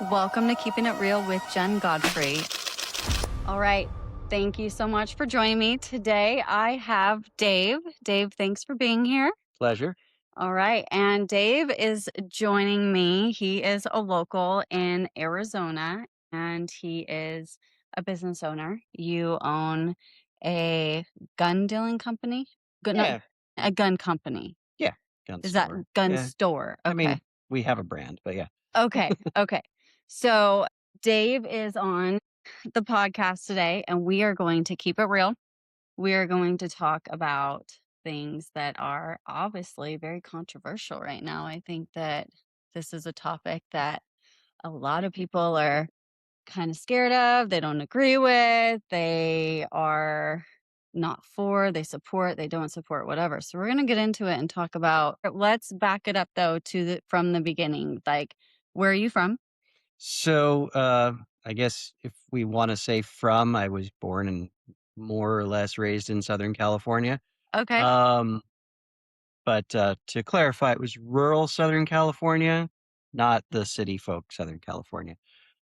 Welcome to Keeping It Real with Jenn Godfrey. All right. Thank you so much for joining me. Today I have Dave. Dave, thanks for being here. Pleasure. All right. And Dave is joining me. He is a local in Arizona and he is a business owner. You own a gun dealing company? Yeah. A gun company. Yeah. Gun Is that store. gun Yeah. store? I mean, Okay. we have a brand, but yeah. Okay. Okay. So Dave is on the podcast today, and we are going to keep it real. We are going to talk about things that are obviously very controversial right now. I think that this is a topic that a lot of people are kind of scared of, they don't agree with, they are not for, they support, they don't support, whatever. So we're going to get into it and talk about, let's back it up though from the beginning. Like, where are you from? So, I guess if we want to say I was born and more or less raised in Southern California. Okay. Um, but to clarify, it was rural Southern California, not the city folk Southern California.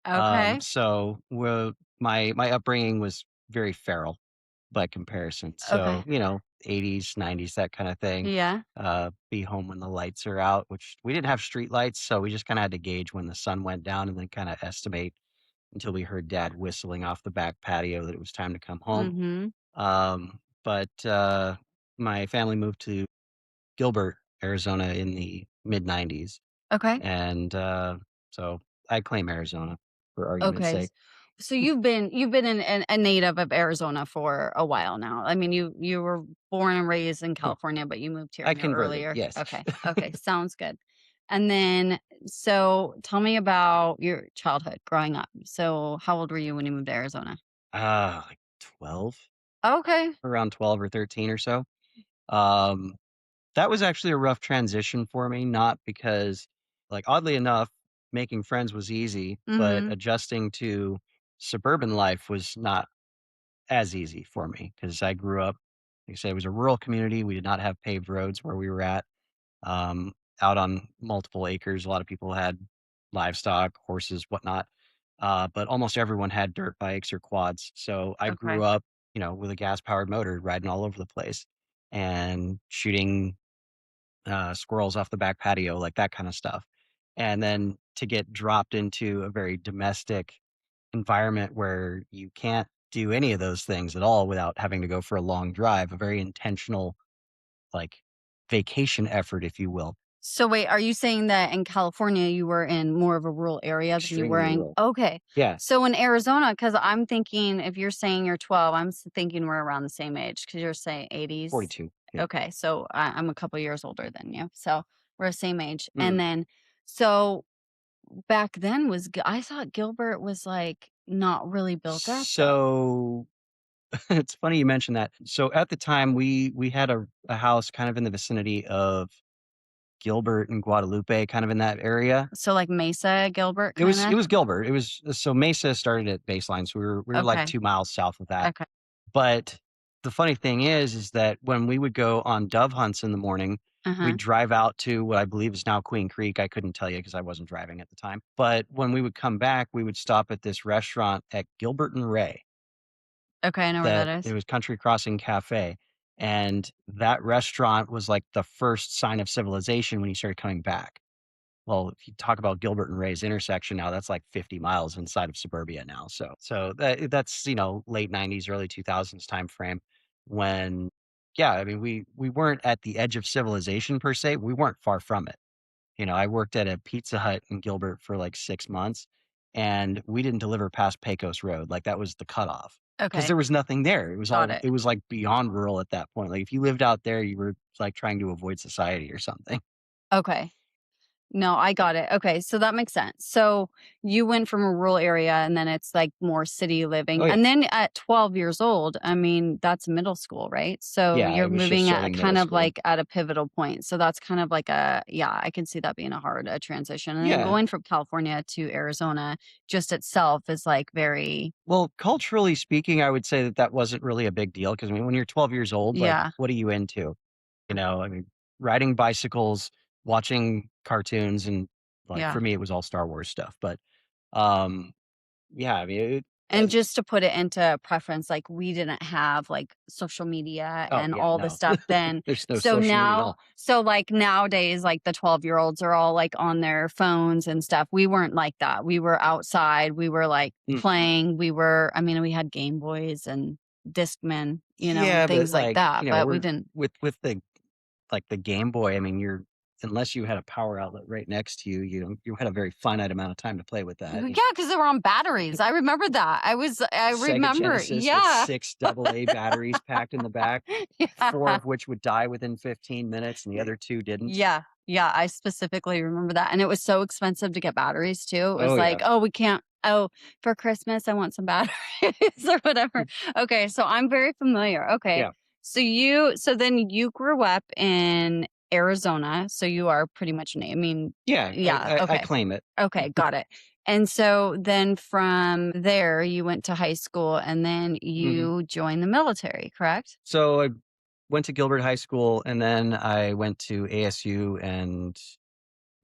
Okay. My upbringing was very feral by comparison. Okay. So, 80s, 90s, that kind of thing. Yeah. Be home when the lights are out, which we didn't have street lights. So we just kind of had to gauge when the sun went down and then kind of estimate until we heard dad whistling off the back patio that it was time to come home. Mm-hmm. But my family moved to Gilbert, Arizona in the mid 90s. Okay. And so I claim Arizona for argument's Okay. sake. So you've been a native of Arizona for a while now. I mean, you were born and raised in California, but you moved here, I you know, converted, earlier. yes. Okay. Okay. Sounds good. And then, so tell me about your childhood growing up. So how old were you when you moved to Arizona? Like 12, Okay. around 12 or 13 or so. Um, that was actually a rough transition for me, not because, like, oddly enough, making friends was easy, but Mm-hmm. adjusting to suburban life was not as easy for me because I grew up, like I said, it was a rural community. We did not have paved roads where we were at, um, out on multiple acres. A lot of people had livestock, horses, whatnot. But almost everyone had dirt bikes or quads. So I grew Okay. up, with a gas powered motor riding all over the place and shooting squirrels off the back patio, like that kind of stuff. And then to get dropped into a very domestic environment where you can't do any of those things at all without having to go for a long drive, a very intentional, like, vacation effort, if you will. So wait, are you saying that in California you were in more of a rural area than you were Extremely in? rural. Okay. Yeah, So in Arizona, because I'm thinking if you're saying you're 12, thinking we're around the same age because you're saying 80s. 42. Yeah. Okay. So I'm a couple years older than you. So we're the same age. And Mm. then, so back then I thought Gilbert was like not really built up though. So it's funny you mentioned that. So at the time, we had a house kind of in the vicinity of Gilbert and Guadalupe, kind of in that area. So like Mesa, Gilbert It kind was of? it was Gilbert. It was so Mesa started at baseline, so we were like Okay. 2 miles south of that. Okay. But the funny thing is that when we would go on dove hunts in the morning, Uh-huh. we'd drive out to what I believe is now Queen Creek. I couldn't tell you because I wasn't driving at the time. But when we would come back, we would stop at this restaurant at Gilbert and Ray. Okay. I know where that That is. it was Country Crossing Cafe, and that restaurant was like the first sign of civilization when you started coming back. Well, if you talk about Gilbert and Ray's intersection now, that's like 50 miles inside of suburbia now. So that's, late 90s, early 2000s time frame when, yeah, I mean, we weren't at the edge of civilization per se. We weren't far from it. I worked at a Pizza Hut in Gilbert for like 6 months, and we didn't deliver past Pecos Road. Like that was the cutoff because Okay. there was nothing there. It was Got all, it. it was like beyond rural at that point. Like if you lived out there, you were like trying to avoid society or something. Okay. No, I got it. Okay, so that makes sense. So you went from a rural area and then it's like more city living. Oh, yeah. And then at 12 years old, I mean, that's middle school, right? So Yeah, you're it was just moving at starting middle kind of school. like at a pivotal point. So that's kind of like yeah, I can see that being a transition. And then Yeah. going from California to Arizona just itself is like very, Well, culturally speaking, I would say that that wasn't really a big deal because I mean, when you're 12 years old, like, yeah, what are you into? I mean, riding bicycles, watching cartoons, and like yeah. for me, it was all Star Wars stuff. But Um, yeah, I mean, And just to put it into preference, like, we didn't have, like, social media oh and yeah, all the no, stuff then. there's no social media at all. Like, nowadays, like, the 12-year-olds are all, like, on their phones and stuff. We weren't like that. We were outside. We were, like, Mm. playing. I mean, we had Game Boys and Discman, and Yeah, but things like like, that, but we we're didn't. with the like the Game Boy, I mean, you're unless you had a power outlet right next to you, you had a very finite amount of time to play with that. Yeah, because they were on batteries. I remember that. I Sega remember. Genesis with Yeah. 6 AA batteries packed in the back, 4 Yeah. of which would die within 15 minutes and the other 2 didn't. Yeah, yeah, I specifically remember that, and it was so expensive to get batteries too. It was Oh, yeah. like, "Oh, we can't for Christmas, I want some batteries," or whatever. Okay, so I'm very familiar. Okay. Yeah. So then you grew up in Arizona, so you are pretty much I mean, Yeah, yeah, I okay. claim it. Okay, got it. And so then from there, you went to high school, and then Mhm. you joined the military, correct? So, I went to Gilbert High School, and then I went to ASU and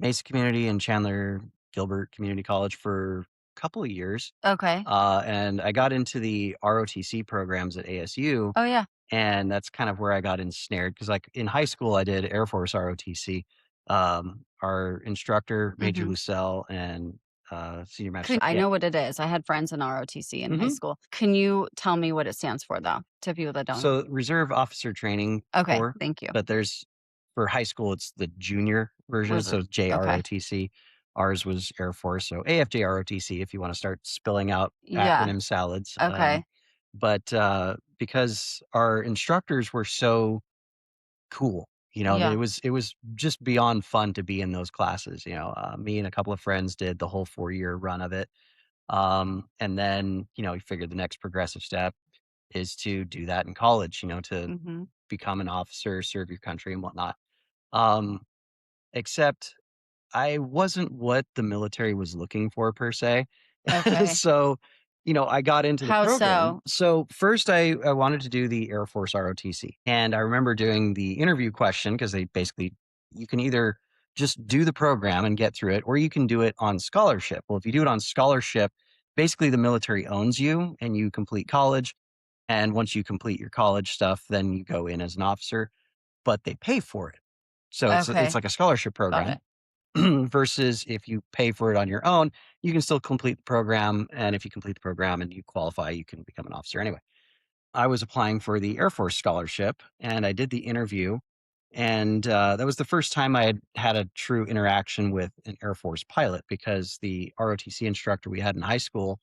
Mesa Community and Chandler Gilbert Community College for a couple of years. Okay. And I got into the ROTC programs at ASU, Oh, yeah. and that's kind of where I got ensnared because, like, in high school, I did Air Force ROTC. Our instructor, Major Mhm. Lucelle, and Senior Master I Yeah. know what it is. I had friends in ROTC in high Mhm. school. Can you tell me what it stands for, though, to people that don't know? So Reserve Officer Training Okay, Corps, thank you. but there's for high school, it's the junior version, so Reserve. it's Okay. JROTC. Ours was Air Force, so AFJROTC if you wanna start spilling out Yeah. acronym salads. Okay. But because our instructors were so cool, that Yeah. it was just beyond fun to be in those classes. Me and a couple of friends did the whole 4-year run of it. And then, we figured the next progressive step is to do that in college, to Mhm. become an officer, serve your country and whatnot. Um, except I wasn't what the military was looking for per se. Okay. So, I got into the How program. so? So first I wanted to do the Air Force ROTC. And I remember doing the interview question because they basically you can either just do the program and get through it, or you can do it on scholarship. Well, if you do it on scholarship, basically the military owns you and you complete college. And once you complete your college stuff, then you go in as an officer, but they pay for it. So it's Okay. like a scholarship Got program it. versus if you pay for it on your own, you can still complete the program. And if you complete the program and you qualify, you can become an officer anyway. I was applying for the Air Force scholarship and I did the interview. And that was the first time I had had a true interaction with an Air Force pilot because the ROTC instructor we had in high school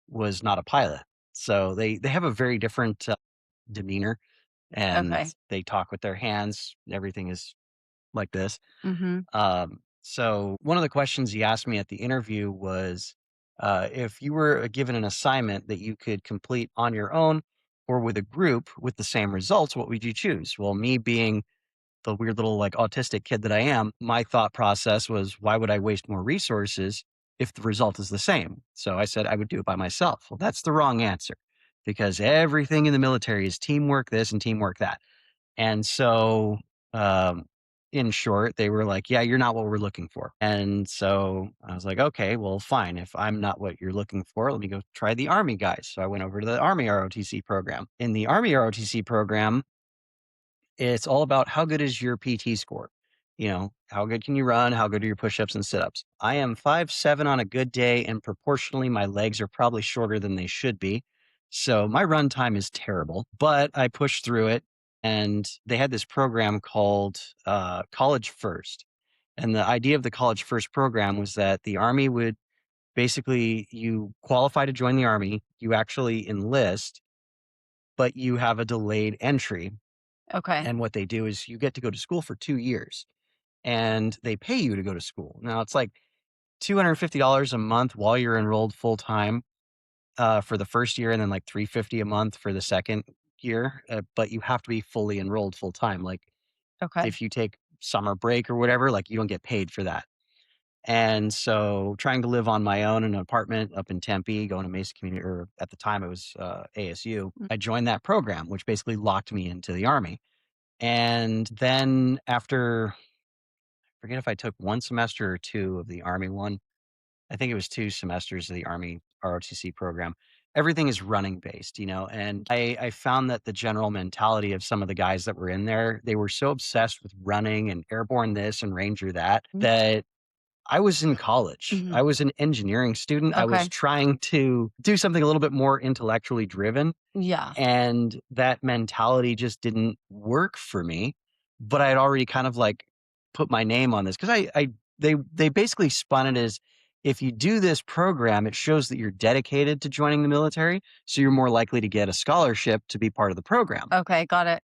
was not a pilot. So they have a very different demeanor and Okay. they talk with their hands. Everything is like this. Mhm. So one of the questions he asked me at the interview was if you were given an assignment that you could complete on your own or with a group with the same results, what would you choose? Well, me being the weird little like autistic kid that I am, my thought process was, why would I waste more resources if the result is the same? So I said I would do it by myself. Well, that's the wrong answer because everything in the military is teamwork this and teamwork that. And so, um, in short, they were like, "Yeah, you're not what we're looking for." And so I was like, "Okay, well, fine. If I'm not what you're looking for, let me go try the Army guys." So I went over to the Army ROTC program. In the Army ROTC program, it's all about how good is your PT score. How good can you run? How good are your push-ups and sit-ups? I am 5'7" on a good day, and proportionally, my legs are probably shorter than they should be. So my run time is terrible, but I pushed through it. And they had this program called College First. And the idea of the College First program was that the Army would basically, you qualify to join the Army, you actually enlist, but you have a delayed entry. Okay. And what they do is you get to go to school for 2 years and they pay you to go to school. Now it's like $250 a month while you're enrolled full time for the first year, and then like $350 a month for the second year. But you have to be fully enrolled full time. Like Okay. if you take summer break or whatever, like you don't get paid for that. And so trying to live on my own in an apartment up in Tempe, going to Mesa Community, or at the time it was ASU, Mm. I joined that program, which basically locked me into the Army. And then after, I forget if I took 1 semester or 2 of the Army one, I think it was 2 semesters of the Army ROTC program. Everything is running based, and I found that the general mentality of some of the guys that were in there, they were so obsessed with running and airborne this and ranger that, that I was in college. Mhm. I was an engineering student. I was Okay. trying to do something a little bit more intellectually driven, Yeah. and that mentality just didn't work for me. But I had already kind of like put my name on this because they basically spun it as if you do this program, it shows that you're dedicated to joining the military. So you're more likely to get a scholarship to be part of the program. Okay, got it.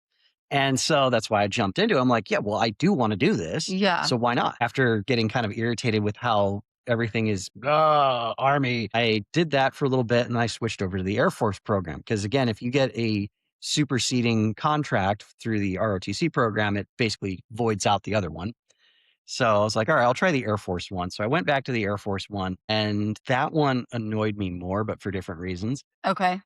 And so that's why I jumped into it. I'm like, yeah, well, I do want to do this. Yeah. So why not? After getting kind of irritated with how everything is Army, I did that for a little bit and I switched over to the Air Force program. Because again, if you get a superseding contract through the ROTC program, it basically voids out the other one. So I was like, all right, I'll try the Air Force one. So I went back to the Air Force one, and that one annoyed me more, but for different reasons. Okay.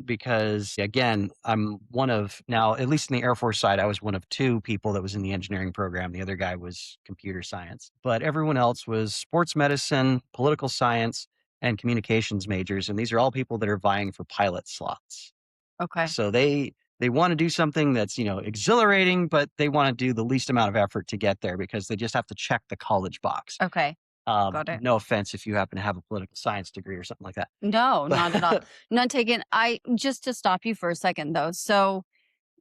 Because again, I'm one of now, at least in the Air Force side, I was one of 2 people that was in the engineering program. The other guy was computer science, but everyone else was sports medicine, political science, and communications majors. And these are all people that are vying for pilot slots. Okay. So they want to do something that's, exhilarating, but they want to do the least amount of effort to get there because they just have to check the college box. Okay. Got it. No offense if you happen to have a political science degree or something like that. No, not at all. But Not taken. I just to stop you for a second though. So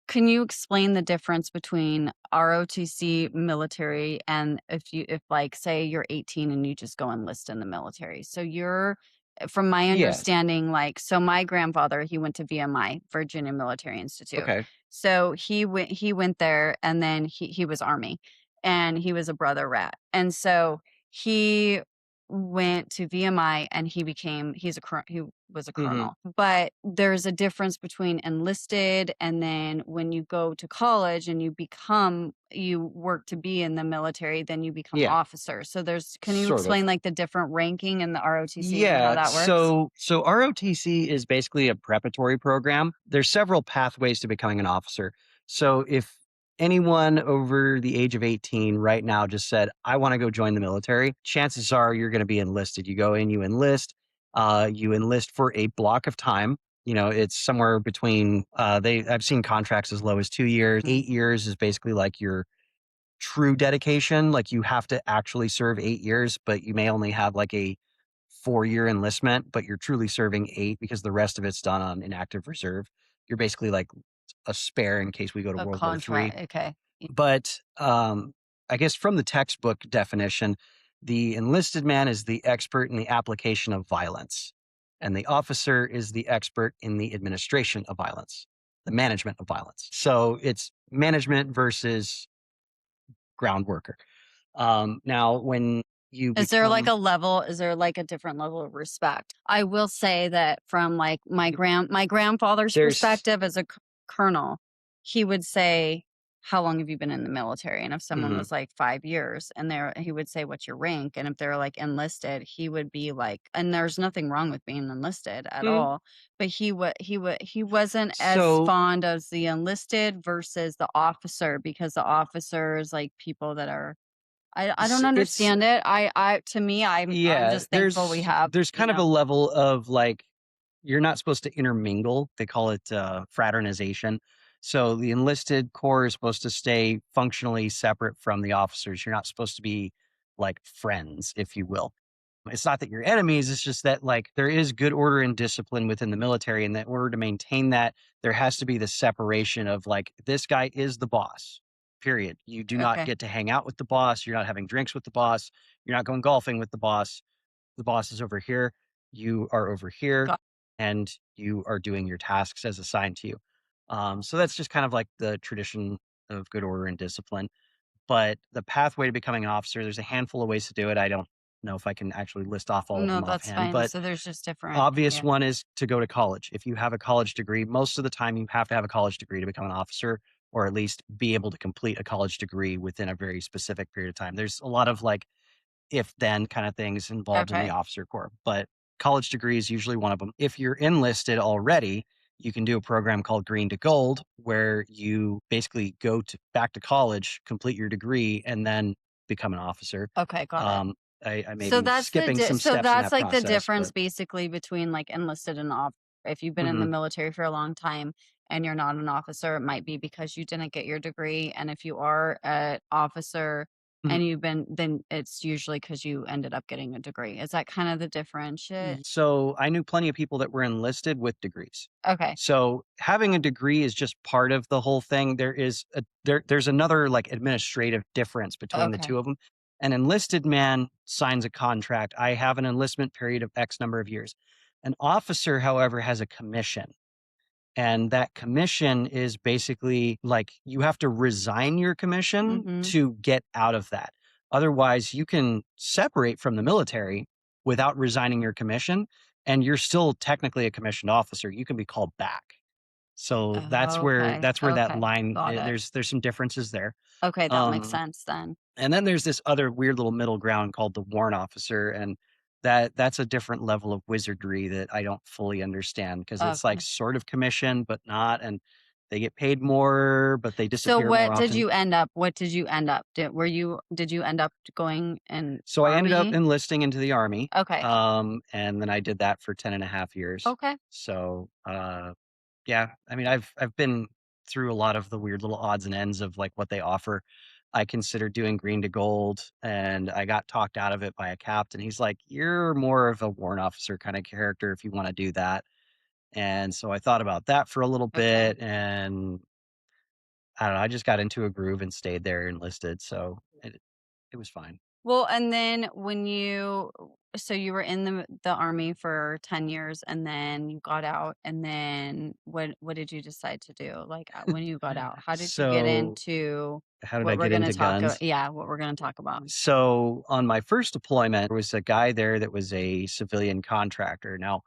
can you explain the difference between ROTC military and if like say you're 18 and you just go enlist in the military? So you're from my yes. understanding, like so my grandfather, he went to VMI, Virginia Military Institute. Okay. So he went there and then he was army and he was a brother rat. And so he went to VMI and he was a Mhm. colonel. But there's a difference between enlisted and then when you go to college and you work to be in the military, then you become Yeah, officer. So can you sort of. explain like the different ranking in the ROTC and how Yeah, that works? so ROTC is basically a preparatory program. There's several pathways to becoming an officer. So if anyone over the age of 18 right now just said, "I wanna go join the military," chances are you're gonna be enlisted. You go in, you enlist for a block of time. It's somewhere between, I've seen contracts as low as 2 years. Mhm. 8 years is basically like your true dedication, like, you have to actually serve 8 years, but you may only have, like, a 4-year enlistment, but you're truly serving 8 because the rest of it's done on inactive reserve. You're basically like a spare in case we go to A World War III. contract. Okay. But, I guess from the textbook definition, the enlisted man is the expert in the application of violence, and the officer is the expert in the administration of violence, the management of violence. So, it's management versus ground worker. Now when you become Is there like a different level of respect? I will say that from like my grandfather's there's perspective as a colonel, he would say, "How long have you been in the military?" And if someone mhm. was like 5 years, and he would say, "What's your rank?" And if they're like enlisted, he would be like, and there's nothing wrong with being enlisted at Mm, all, but he wasn't as so fond as the enlisted versus the officer because the officers like people that are I don't it's understand it. I to me, I'm yeah, just thankful we have, there's kind of a level of, like, you're not supposed to intermingle. They call it, fraternization. So the enlisted corps is supposed to stay functionally separate from the officers. You're not supposed to be, like, friends, if you will. It's not that you're enemies, it's just that, like, there is good order and discipline within the military, and that in order to maintain that, there has to be the separation of, like, this guy is the boss, period. You do not okay, get to hang out with the boss, you're not having drinks with the boss, you're not going golfing with the boss. The boss is over here, you are over here, got and you are doing your tasks as assigned to you. So that's just kind of like the tradition of good order and discipline. But the pathway to becoming an officer, there's a handful of ways to do it. I don't know if I can actually list off all of no, them that's offhand, fine. but So there's just different obvious yeah. one is to go to college. If you have a college degree, most of the time you have to have a college degree to become an officer, or at least be able to complete a college degree within a very specific period of time. There's a lot of like if then kind of things involved in the Okay, officer corps, but college degree is usually one of them. If you're enlisted already, you can do a program called Green to Gold, where you basically go to back to college, complete your degree, and then become an officer. okay, got it. I may be skipping some So steps in that's that like the process, difference but basically between like enlisted and off. If you've been in the mhm, military for a long time and you're not an officer, it might be because you didn't get your degree. And if you are an officer mhm. and you've been, then it's usually because you ended up getting a degree. Is that kind of the differentiate? So I knew plenty of people that were enlisted with degrees. Okay. So having a degree is just part of the whole thing. There's another like administrative difference between the Okay. two of them. An enlisted man signs a contract. I have an enlistment period of X number of years. An officer, however, has a commission. And that commission is basically like you have to resign your commission Mm-hmm. to get out of that. Otherwise, you can separate from the military without resigning your commission, and you're still technically a commissioned officer. You can be called back. So Oh, okay. that's where that Okay. line Got it. there's some differences there. Okay. That makes Um, sense then. and then there's this other weird little middle ground called the warrant officer, and that's a different level of wizardry that I don't fully understand because it's like Okay. sort of commission, but not, and they get paid more, but they So disappear more often. what did you end up did you end up going in So I ended up army? enlisting into the army, Okay. and then I did that for 10 and a half years. Okay. So, yeah, I mean, I've been through a lot of the weird little odds and ends of like what they offer. I considered doing green to gold, and I got talked out of it by a captain. He's like, "You're more of a warrant officer kind of character if you want to do that." And so I thought about that for a little Okay. bit, and I don't know. I just got into a groove and stayed there enlisted, so it was fine. Well, and then when you so you were in the army for 10 years and then you got out and then what did you decide to do? Like when you got out, how did you get So into how did I what we're get going to into talk guns? yeah, what we're going to talk about? So on my first deployment, there was a guy there that was a civilian contractor. Now,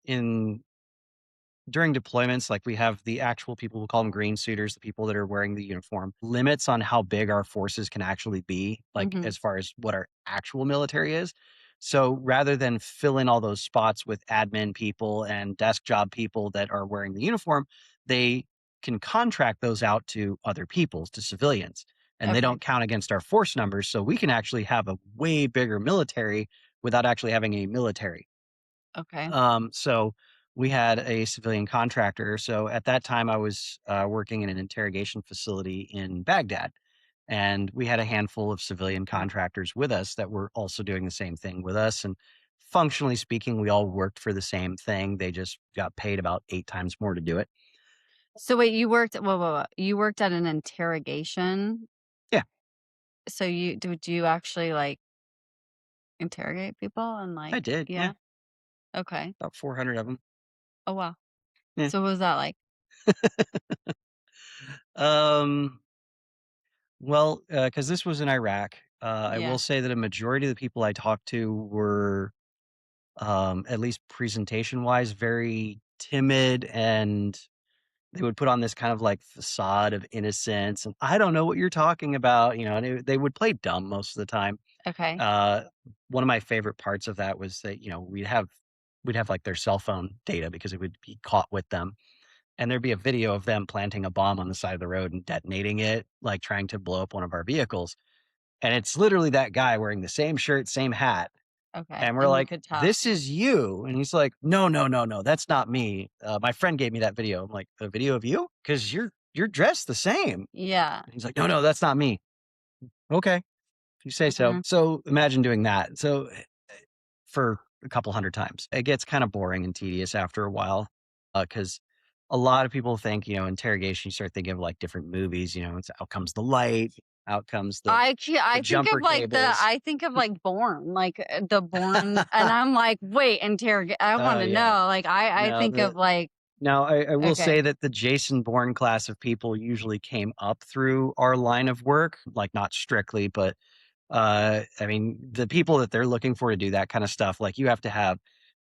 in during deployments, like we have the actual people, we call them green suiters, the people that are wearing the uniform, limits on how big our forces can actually be, like Mhm. as far as what our actual military is. So rather than fill in all those spots with admin people and desk job people that are wearing the uniform, they can contract those out to other peoples, to civilians, and they Okay. don't count against our force numbers. So we can actually have a way bigger military without actually having a military. Okay. So we had a civilian contractor. So at that time, I was working in an interrogation facility in Baghdad, and we had a handful of civilian contractors with us that were also doing the same thing with us. And functionally speaking, we all worked for the same thing. They just got paid about 8 times more to do it. So wait, you worked whoa. You worked at an interrogation? Yeah, So do you actually like interrogate people and like I did. Yeah, yeah? Okay. about 400 of them. Oh wow. Yeah. So what was that like? Um, well, because this was in Iraq, I will Yeah. say that a majority of the people I talked to were at least presentation wise, very timid, and they would put on this kind of like facade of innocence. And I don't know what you're talking about, and they would play dumb most of the time. Okay. Uh, One of my favorite parts of that was that, we'd have like their cell phone data because it would be caught with them. And there'd be a video of them planting a bomb on the side of the road and detonating it, like trying to blow up one of our vehicles. And it's literally that guy wearing the same shirt, same hat, Okay. and we're And you like, could tell. "This is you." And he's like, "No, no, no, no, that's not me. My friend gave me that video." I'm like, "A video of you? Because you're dressed the same." Yeah. And he's like, "No, no, that's not me." Okay, if you say so. Mhm. So imagine doing that. So for a couple hundred times, it gets kind of boring and tedious after a while, because a lot of people think, interrogation. You start thinking of like different movies. It's out comes the light, out comes the jumper cables. I think of like Bourne, like the Bourne, and I'm like, wait, interrogate. I want Oh to yeah. know. Like I No, think of the like Now, I will okay, say that the Jason Bourne class of people usually came up through our line of work, like not strictly, but I mean, the people that they're looking for to do that kind of stuff, like you have to have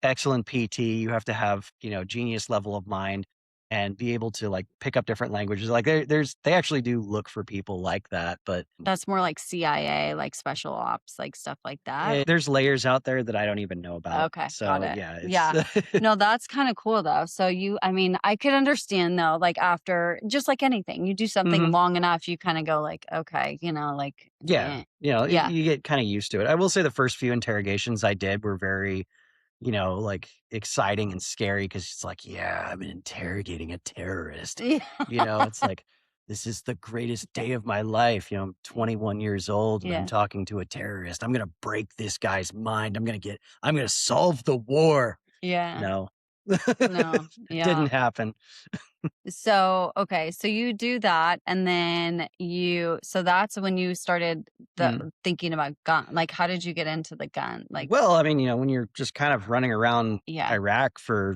excellent PT, you have to have, genius level of mind, and be able to like pick up different languages. Like they actually do look for people like that, but That's more like CIA, like special ops, like stuff like that? there's layers out there that I don't even know about. Okay, got So it. yeah, it's Yeah. No, that's kinda cool though. So I mean, I could understand though, like after just like anything, you do something Mhm. long enough, you kinda go like, "Okay," like, Yeah, eh. Yeah. you get kind of used to it. I will say the first few interrogations I did were very, like exciting and scary because it's like, yeah, I'm interrogating a terrorist. Yeah. It's like, this is the greatest day of my life. I'm 21 years old and I'm Yeah. talking to a terrorist. I'm going to break this guy's mind. I'm going to solve the war. Yeah. No, No. it didn't Yeah. happen. So, okay, so you do that and then so that's when you started Mm. thinking about gun. Like how did you get into the gun? Like, Well, I mean, when you're just kind of running around yeah. Iraq for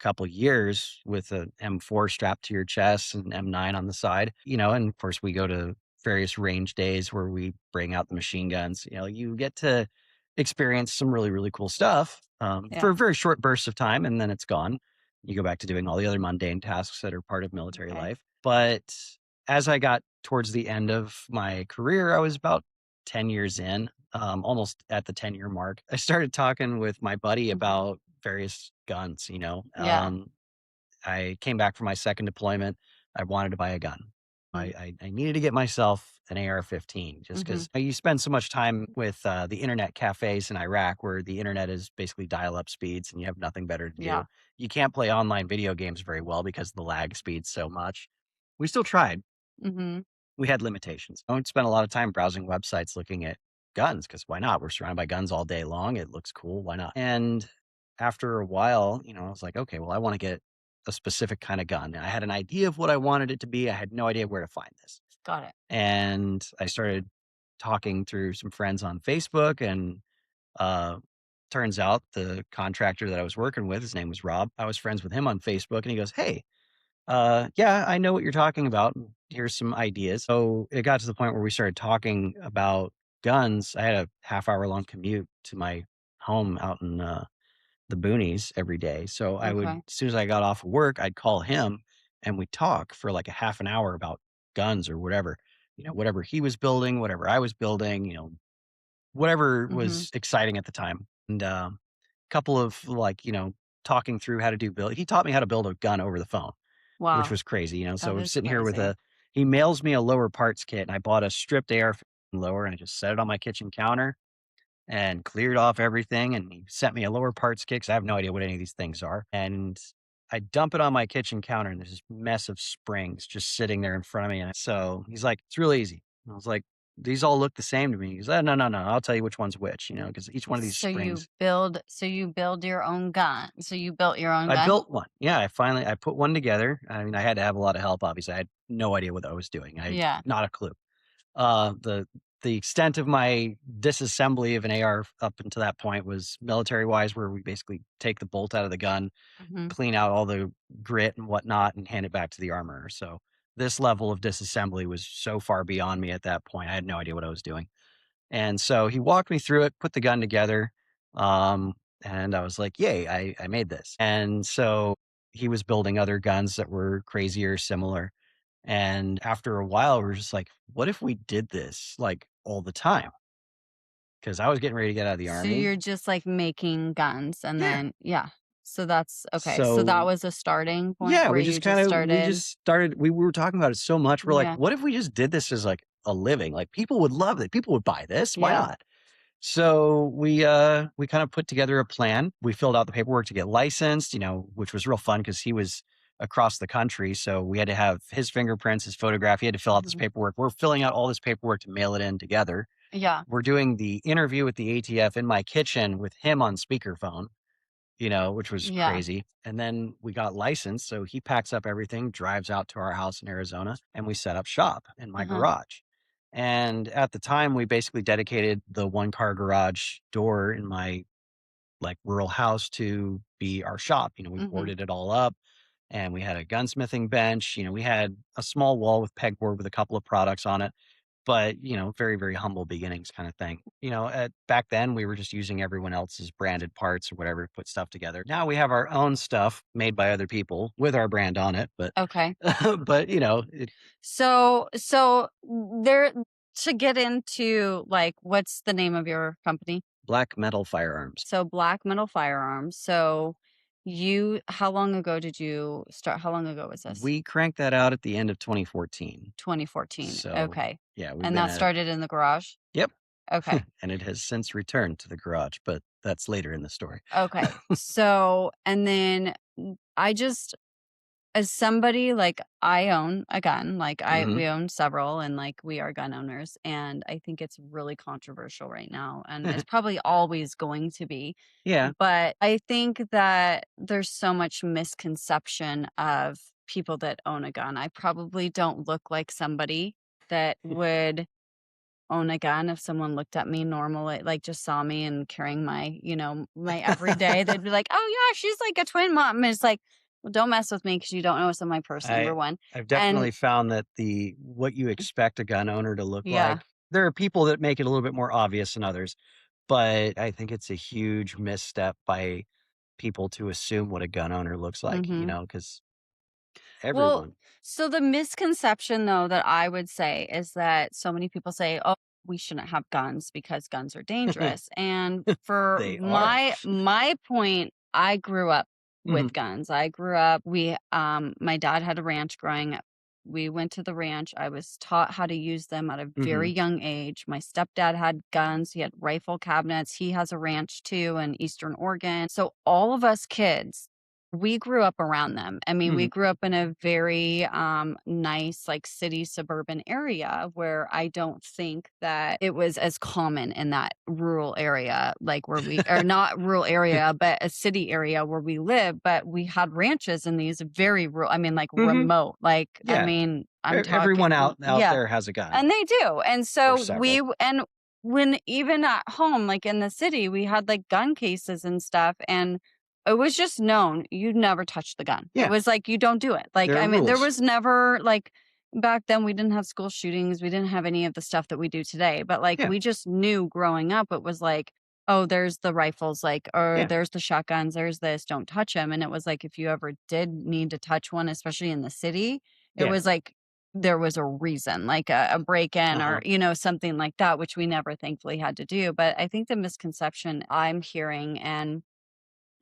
couple years with a M4 strapped to your chest and M9 on the side, and of course we go to various range days where we bring out the machine guns. You get to experience some really, really cool stuff for Yeah. a very short burst of time and then it's gone. You go back to doing all the other mundane tasks that are part of military Okay. life. But as I got towards the end of my career, I was about 10 years in, almost at the 10-year mark. I started talking with my buddy Mhm. about various guns. Yeah. I came back from my second deployment. I wanted to buy a gun. Mm. I needed to get myself an AR-15 just Mhm. because you spend so much time with the internet cafes in Iraq where the internet is basically dial-up speeds and you have nothing better to do. Yeah. You can't play online video games very well because the lag speeds so much. We still tried. Mhm. We had limitations. I would spend a lot of time browsing websites looking at guns because why not? We're surrounded by guns all day long. It looks cool. Why not? And after a while, I was like, okay, well, I want to get a specific kind of gun. And I had an idea of what I wanted it to be. I had no idea where to find this. Got it. And I started talking through some friends on Facebook. And uh, turns out the contractor that I was working with, his name was Rob. I was friends with him on Facebook. And he goes, hey, yeah, I know what you're talking about. Here's some ideas. So it got to the point where we started talking about guns. I had a half-hour long commute to my home out in the boonies every day. So I would, Okay. as soon as I got off of work, I'd call him and we'd talk for like a half an hour about guns or whatever, whatever he was building, whatever I was building, whatever Mhm. was exciting at the time. And couple of like, talking through how to do build. He taught me how to build a gun over the phone, which Wow. was crazy. So That I'm is sitting here with crazy. he mails me a lower parts kit and I bought a stripped AR lower and I just set it on my kitchen counter and cleared off everything. And he sent me a lower parts kit because I have no idea what any of these things are. And I dump it on my kitchen counter and there's this mess of springs just sitting there in front of me. And so he's like, it's real easy. And I was like, these all look the same to me. He's like, no, no, no. I'll tell you which one's which, because each one of these springs So you build your own gun. So you built your own I gun? built one. Yeah, I put one together. I mean, I had to have a lot of help, obviously. I had no idea what I was doing. Yeah. Not a clue. Uh, the the extent of my disassembly of an AR up until that point was military wise, where we basically take the bolt out of the gun, Mhm. clean out all the grit and whatnot, and hand it back to the armorer. So this level of disassembly was so far beyond me at that point. I had no idea what I was doing. And so he walked me through it, put the gun together. Um, and I was like, yay, I made this. And so he was building other guns that were crazier, similar. And after a while, we are just like, what if we did this like all the time? Because I was getting ready to get out of the So army. you're just like making guns and Yeah. then yeah. So that's okay. So that So was a starting point yeah, where you just we started. just started, we were talking about it so much. We're like, Yeah. what if we just did this as like a living? Like people would love it. People would buy this. Why Yeah. not? So we kind of put together a plan. We filled out the paperwork to get licensed, which was real fun because he was across the country. So we had to have his fingerprints, his photograph. He had to fill out this Mhm. paperwork. We're filling out all this paperwork to mail it in together. Yeah. We're doing the interview with the ATF in my kitchen with him on speakerphone, which was Yeah. crazy. And then we got licensed. So he packs up everything, drives out to our house in Arizona, and we set up shop in my Uh-huh. garage. And at the time, we basically dedicated the one car garage door in my like rural house to be our shop. We Mhm. boarded it all up and we had a gunsmithing bench. We had a small wall with pegboard with a couple of products on it. but, very, very humble beginnings kind of thing. Back then we were just using everyone else's branded parts or whatever to put stuff together. Now we have our own stuff made by other people with our brand on it, but Okay. but So there to get into like what's the name of your company? Black Metal Firearms. So Black Metal Firearms. So you how long ago did you start? How long ago was this? We cranked that out at the end of 2014. 2014. So, Okay. yeah, we've And been that at started in the garage? Yep. Okay. And it has since returned to the garage, but that's later in the story. Okay. So, and then I just as somebody like I own a gun, like Mhm. we own several and like we are gun owners and I think it's really controversial right now and it's probably always going to be. Yeah. But I think that there's so much misconception of people that own a gun. I probably don't look like somebody that would own a gun if someone looked at me normally, like just saw me and carrying my, my everyday, they'd be like, "Oh yeah, she's like a twin mom." And it's like, well, don't mess with me because you don't know what's in my purse, number I one. I've And definitely found that the what you expect a gun owner to look yeah. like, there are people that make it a little bit more obvious than others, but I think it's a huge misstep by people to assume what a gun owner looks like, Hmm. because Well, everyone. so the misconception though that I would say is that so many people say, "Oh, we shouldn't have guns because guns are dangerous." And for They are. my point, I grew up Mhm. with guns. I grew up my dad had a ranch growing up. We went to the ranch. I was taught how to use them at a very Mhm. young age. My stepdad had guns. He had rifle cabinets. He has a ranch too in Eastern Oregon. So all of us kids we grew up around them. I mean, we Mhm. grew up in a very nice, like city suburban area where I don't think that it was as common in that rural area, like where we or not rural area, but a city area where we live. But we had ranches in these very rural, I mean, like Mhm. remote. Like, I Yeah. mean, I'm talking, Everyone out yeah. there has a gun And they do. And or so several. and when even at home, like in the city, we had like gun cases and stuff. And it was just known you'd never touch the gun. It Yeah, was like, you don't do it. Like, there are I mean, there rules. was never like back then we didn't have school shootings. We didn't have any of the stuff that we do today. But like, Yeah, we just knew growing up, it was like, oh, there's the rifles, like, or yeah, there's the shotguns, there's this, don't touch them. And it was like, if you ever did need to touch one, especially in the city, it yeah. was like, there was a reason, like a break in or, Uh-huh. something like that, which we never thankfully had to do. But I think the misconception I'm hearing and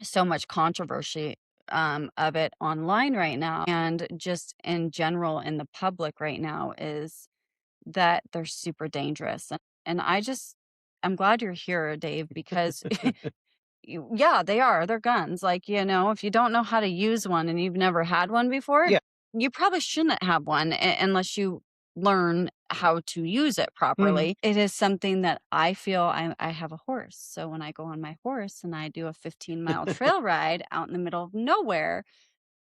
so much controversy of it online right now and just in general in the public right now is that they're super dangerous. And I'm glad you're here, Dave, because yeah, they are. They're guns. Like, if you don't know how to use one and you've never had one before, Yeah. you probably shouldn't have one unless you learn how to use it Mhm. properly. It is something that I feel I have a horse. So when I go on my horse and I do a 15-mile trail ride out in the middle of nowhere,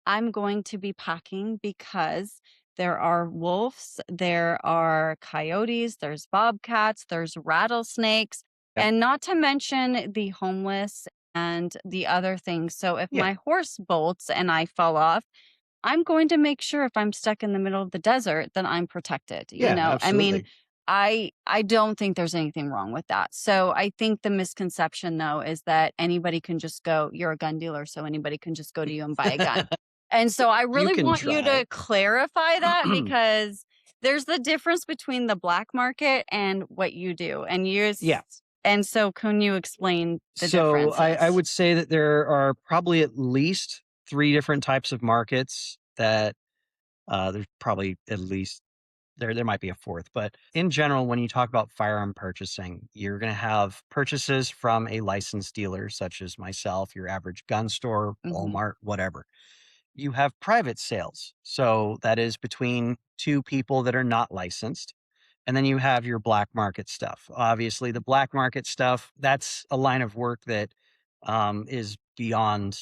I'm going to be packing because there are wolves, there are coyotes, there's bobcats, there's rattlesnakes, Yep. and not to mention the homeless and the other things. So if Yeah. my horse bolts and I fall off, I'm going to make sure if I'm stuck in the middle of the desert that I'm protected. Yeah, I mean, absolutely. I don't think there's anything wrong with that. So I think the misconception though is that anybody can just go, you're a gun dealer, so anybody can just go to you and buy a gun. And so I You really can want you try. to clarify that because there's the difference between the black market and what you do. Yeah. And so can you explain the So I differences? would say that there are probably at least 3 different types of markets that, there's probably at least there might be a fourth, but in general, when you talk about firearm purchasing, you're gonna have purchases from a licensed dealer such as myself, your average gun store, Hmm. Walmart, whatever. You have private sales. So that is between 2 people that are not licensed. And then you have your black market stuff. Obviously, the black market stuff, that's a line of work that is beyond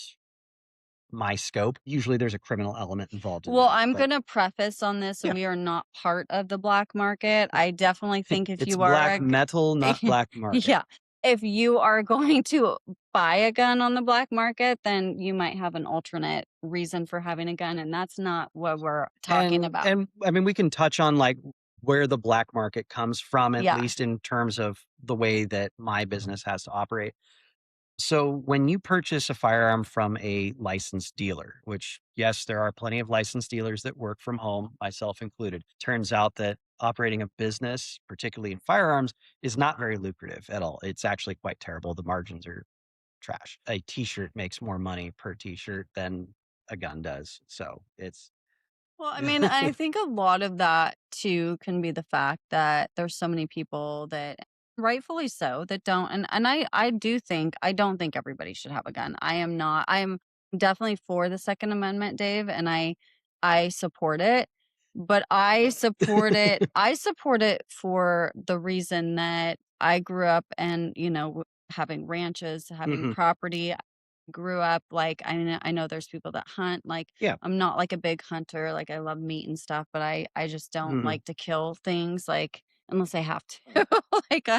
my scope. Usually there's a criminal element involved in Well, that. I'm But gonna preface on this, and yeah, we are not part of the black market. I definitely think if it's you are black metal, not black market. yeah, if you are going to buy a gun on the black market, then you might have an alternate reason for having a gun, and that's not what we're talking about. And I mean, we can touch on like where the black market comes from, at Yeah. least in terms of the way that my business has to operate. So when you purchase a firearm from a licensed dealer, which yes, there are plenty of licensed dealers that work from home, myself included, turns out that operating a business, particularly in firearms, is not very lucrative at all. It's actually quite terrible. The margins are trash. A t-shirt makes more money per t-shirt than a gun does. So it's Well, I mean, I think a lot of that too can be the fact that there's so many people that rightfully so that don't and I do think I don't think everybody should have a gun. I'm definitely for the Second Amendment, Dave, and I support it, but I support it for the reason that I grew up and, having ranches, having Mhm. property. Grew up like I know there's people that hunt, like, Yeah. I'm not like a big hunter, like, I love meat and stuff, but I just don't Mhm. like to kill things, like, unless I have to, like,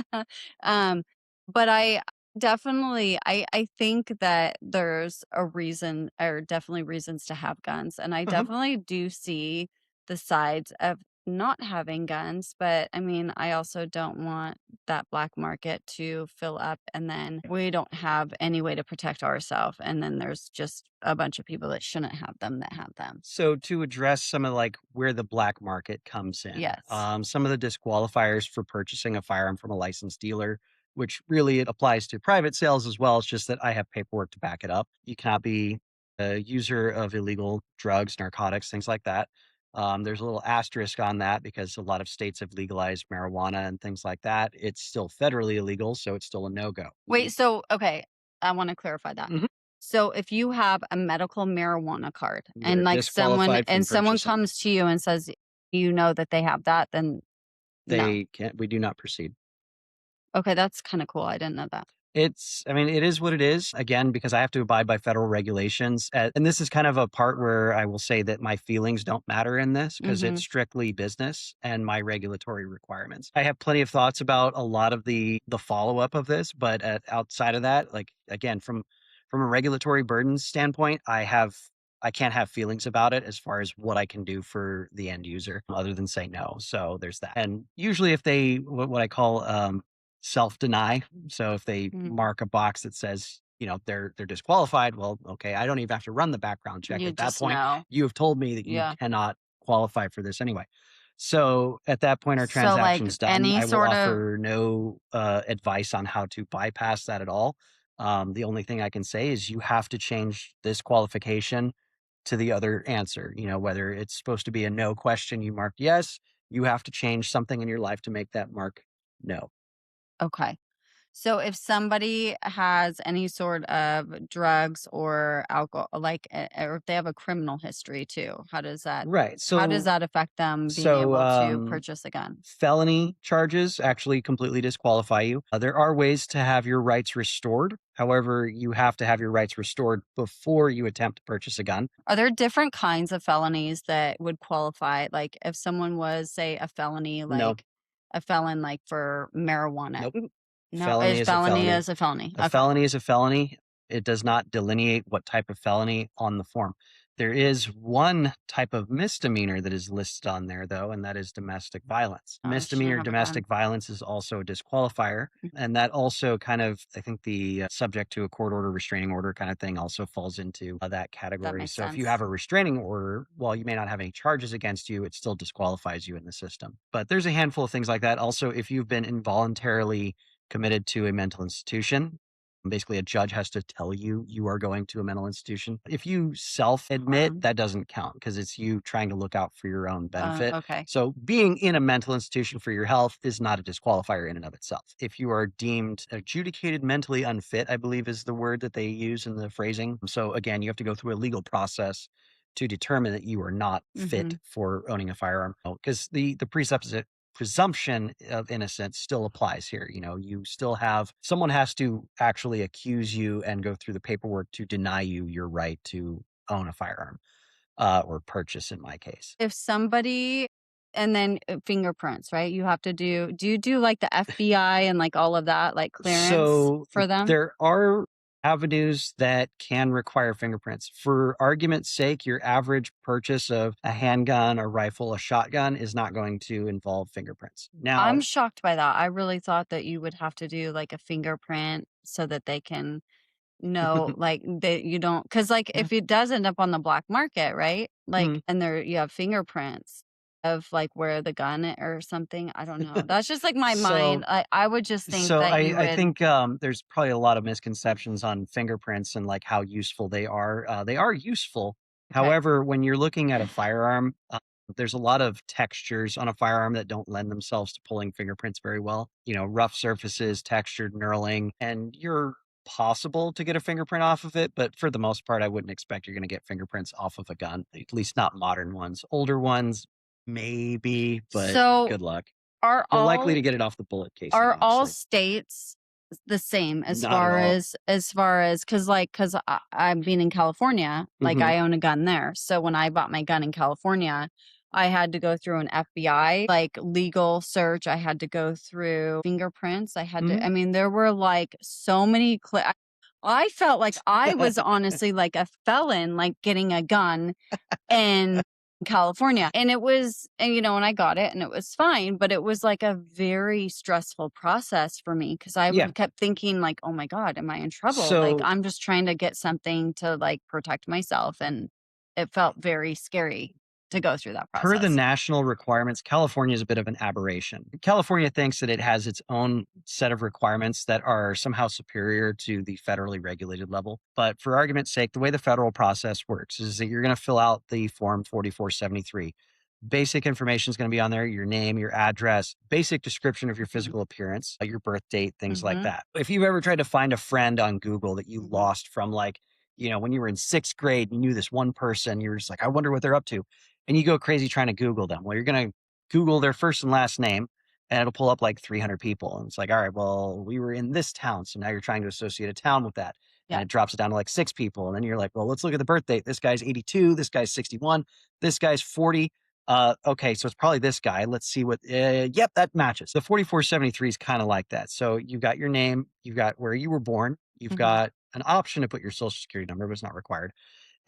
um, but I definitely I think that there's a reason or definitely reasons to have guns, and I Uh-huh. definitely do see the sides of not having guns, but, I mean, I also don't want that black market to fill up and then we don't have any way to protect ourselves. And then there's just a bunch of people that shouldn't have them that have them. So to address some of like where the black market comes in, Yes. some of the disqualifiers for purchasing a firearm from a licensed dealer, which really it applies to private sales as well. It's just that I have paperwork to back it up. You cannot be a user of illegal drugs, narcotics, things like that. There's a little asterisk on that because a lot of states have legalized marijuana and things like that. It's still federally illegal, so it's still a no go. Wait, so okay, I want to clarify that. So if you have a medical marijuana card They're and like disqualified from someone purchasing. comes to you and says you know that they have that, then no. They can't. We do not proceed. Okay, that's kind of cool. I didn't know that. I mean, it is what it is, again, because I have to abide by federal regulations. And this is kind of a part where I will say that my feelings don't matter in this because it's Mhm. strictly business and my regulatory requirements. I have plenty of thoughts about a lot of the follow-up of this, but outside of that, like again, from a regulatory burden standpoint, I can't have feelings about it as far as what I can do for the end user other than say no. So there's that. And usually if they what I call self-deny, so if they Mm. mark a box that says, they're disqualified, well, okay, I don't even have to run the background check. You At that just point, know. you have told me that you Yeah. cannot qualify for this anyway. So at that point, our So like transaction's done. any I will sort of offer no advice on how to bypass that at all. The only thing I can say is you have to change this qualification to the other answer. Whether it's supposed to be a no question, you mark yes, you have to change something in your life to make that mark no. okay. So if somebody has any sort of drugs or alcohol, like, or if they have a criminal history too, Right. how does So that affect them being so able to purchase a gun? felony charges actually completely disqualify you. There are ways to have your rights restored. However, you have to have your rights restored before you attempt to purchase a gun. Are there different kinds of felonies that would qualify? Like if someone was, say, a felony, No. like a felon, like for marijuana. Nope. No, Felony is is a felony felony. is a felony. A Okay. felony is a felony. It does not delineate what type of felony on the form. There is one type of misdemeanor that is listed on there, though, and that is domestic violence. I shouldn't Misdemeanor have a gun. domestic violence is also a disqualifier. And that also kind of, I think, the subject to a court order, restraining order kind of thing also falls into that That category. makes So if you have sense. a restraining order, while you may not have any charges against you, it still disqualifies you in the system. But there's a handful of things like that. Also, if you've been involuntarily committed to a mental institution. Basically, a judge has to tell you you are going to a mental institution. If you self admit, Harm. that doesn't count because it's you trying to look out for your own benefit. Okay. So, being in a mental institution for your health is not a disqualifier in and of itself. If you are deemed adjudicated mentally unfit, I believe is the word that they use in the phrasing. So, again, you have to go through a legal process to determine that you are not fit Mhm. for owning a firearm because the presumption of innocence still applies here. You still have someone has to actually accuse you and go through the paperwork to deny you your right to own a firearm or purchase in my case. If somebody and then, fingerprints, right? You have to do you do, like, the FBI and, like, all of that, like, clearance So for them? there are avenues that can require fingerprints. For argument's sake, your average purchase of a handgun, a rifle, a shotgun is not going to involve fingerprints. I'm Now, shocked by that. I really thought that you would have to do like a fingerprint so that they can know, like, that you don't, because like yeah. if it does end up on the black market, right? Like, Mm. and there you have fingerprints of like where the gun or something. I don't know. That's just like my So mind. I would just think So that you I would. think there's probably a lot of misconceptions on fingerprints and like how useful they are. They are useful. Okay. However, when you're looking at a firearm, there's a lot of textures on a firearm that don't lend themselves to pulling fingerprints very well. You know, rough surfaces, textured knurling, and you're possible to get a fingerprint off of it, but for the most part, I wouldn't expect you're going to get fingerprints off of a gun. At least not modern ones. Older ones, maybe, but So good luck. are You're likely all to get it off the bullet casing, are all honestly. states the same Not at all. as far as because I'm being in California, like Mhm. I own a gun there. So when I bought my gun in California, I had to go through an FBI like legal search. I had to go through fingerprints. I had to. Mhm. I mean, there were like so many. I felt like I was honestly like a felon, like getting a gun in California. And it was, and and I got it and it was fine, but it was like a very stressful process for me because I Yeah. would kept thinking like, oh my God, am I in trouble? Like So, I'm just trying to get something to like protect myself. And it felt very scary to go through that per the process. national requirements, California is a bit of an aberration. California thinks that it has its own set of requirements that are somehow superior to the federally regulated level. But for argument's sake, the way the federal process works is that you're going to fill out the form 4473. Basic information is going to be on there: your name, your address, basic description of your physical appearance, your birth date, things like Mm-hmm. that. If you've ever tried to find a friend on Google that you lost from, like, when you were in sixth grade, you knew this one person, you're just like, I wonder what they're up to. And you go crazy trying to Google them. Well, you're going to Google their first and last name, and it'll pull up like 300 people. And it's like, all right, well, we were in this town. So now you're trying to associate a town with that. And Yeah. it drops it down to like 6 people. And then you're like, well, let's look at the birth date. This guy's 82. This guy's 61. This guy's 40. Okay, so it's probably this guy. Let's see what. Yep, that matches. The 4473 is kind of like that. So you've got your name, you've got where you were born, you've Hmm. got an option to put your social security number, but it's not required.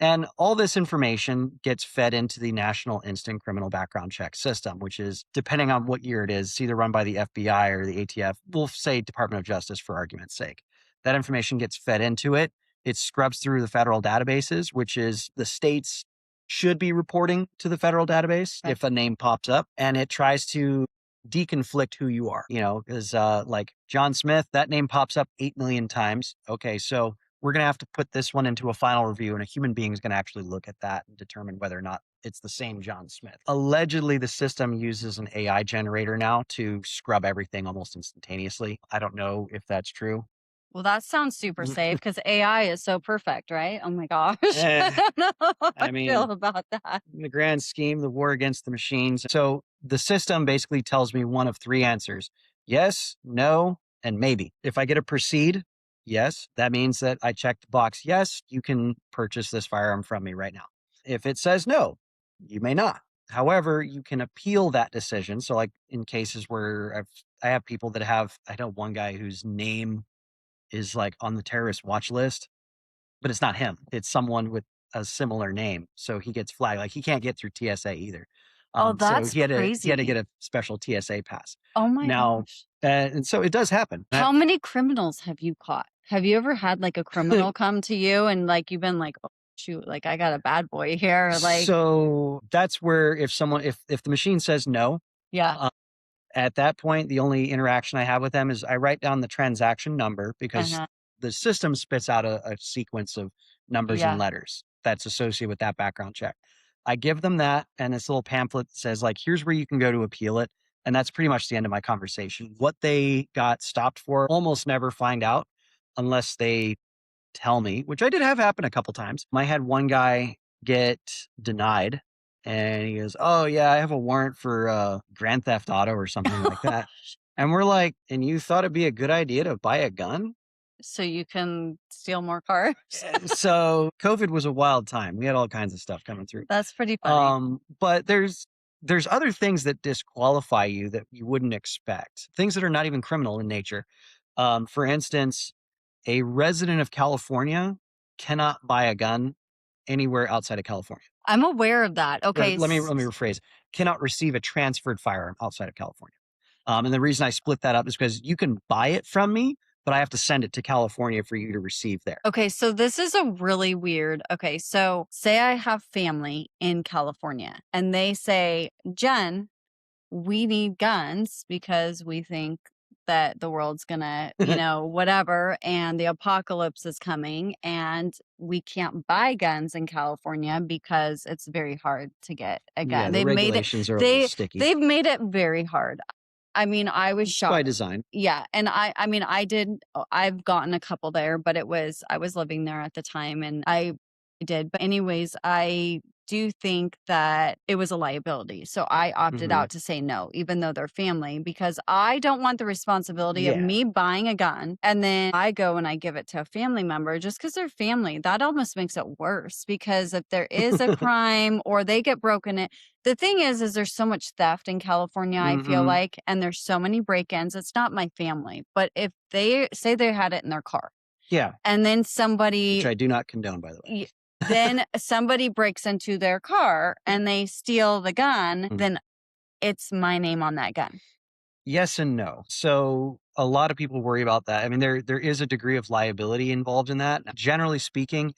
And all this information gets fed into the National Instant Criminal Background Check System, which is, depending on what year it is, either run by the FBI or the ATF. We'll say Department of Justice for argument's sake. That information gets fed into it. It scrubs through the federal databases, which is the states should be reporting to the federal database Okay. if a name pops up, and it tries to deconflict who you are, because like John Smith, that name pops up 8 million times. Okay, so we're going to have to put this one into a final review, and a human being is going to actually look at that and determine whether or not it's the same John Smith. Allegedly, the system uses an AI generator now to scrub everything almost instantaneously. I don't know if that's true. Well, that sounds super safe because AI is so perfect, right? Oh my gosh. I Eh, don't know how I I feel mean, about that. in the grand scheme, the war against the machines. So the system basically tells me one of three answers: yes, no, and maybe. If I get a proceed, yes, that means that I checked the box. Yes, you can purchase this firearm from me right now. If it says no, you may not. However, you can appeal that decision. So, like in cases where I have people that I know one guy whose name is like on the terrorist watch list, but it's not him. It's someone with a similar name. So he gets flagged. Like he can't get through TSA either. Oh, So that's he had to get crazy. a special TSA pass. Oh my Now, gosh. and so it does happen. How many criminals have you caught? Have you ever had like a criminal come to you and like you've been like, oh shoot, like I got a bad boy here, like So that's where if the machine says no, yeah. uh, at that point, the only interaction I have with them is I write down the transaction number, because Uh-huh. the system spits out a sequence of numbers and Yeah. letters that's associated with that background check. I give them that and this little pamphlet that says, like, here's where you can go to appeal it. And that's pretty much the end of my conversation. What they got stopped for, almost never find out unless they tell me, which I did have happen a couple times. I had one guy get denied, and he goes, "Oh yeah, I have a warrant for grand theft auto or something like that." And we're like, "And you thought it'd be a good idea to buy a gun?" So you can steal more cars. So COVID was a wild time. We had all kinds of stuff coming through. That's pretty funny. But there's other things that disqualify you that you wouldn't expect. Things that are not even criminal in nature. For instance, A resident of California cannot buy a gun anywhere outside of California. I'm aware of that. Or Okay. let me rephrase. Cannot receive a transferred firearm outside of California. And the reason I split that up is because you can buy it from me, but I have to send it to California for you to receive there. Okay, so this is a really weird. Okay, so say I have family in California and they say, Jen, we need guns because we think that the world's gonna, whatever, and the apocalypse is coming, and we can't buy guns in California because it's very hard to get a Yeah, gun. the regulations are a little sticky. They've made it very hard. I mean, I was shocked. By design. Yeah, and I mean, I've gotten a couple there, but I was living there at the time and I did. But anyways, I do think that it was a liability. So I opted out to say no, even though they're family, because I don't want the responsibility of me buying a gun and then I go and I give it to a family member just because they're family. That almost makes it worse because if there is a crime or they get broken in, the thing is there's so much theft in California, I feel like, and there's so many break-ins. It's not my family, but if they say they had it in their car. Yeah. And then somebody, which I do not condone, by the way. Then somebody breaks into their car and they steal the gun, then it's my name on that gun. Yes and no. So a lot of people worry about that. I mean, there is a degree of liability involved in that. Generally speaking,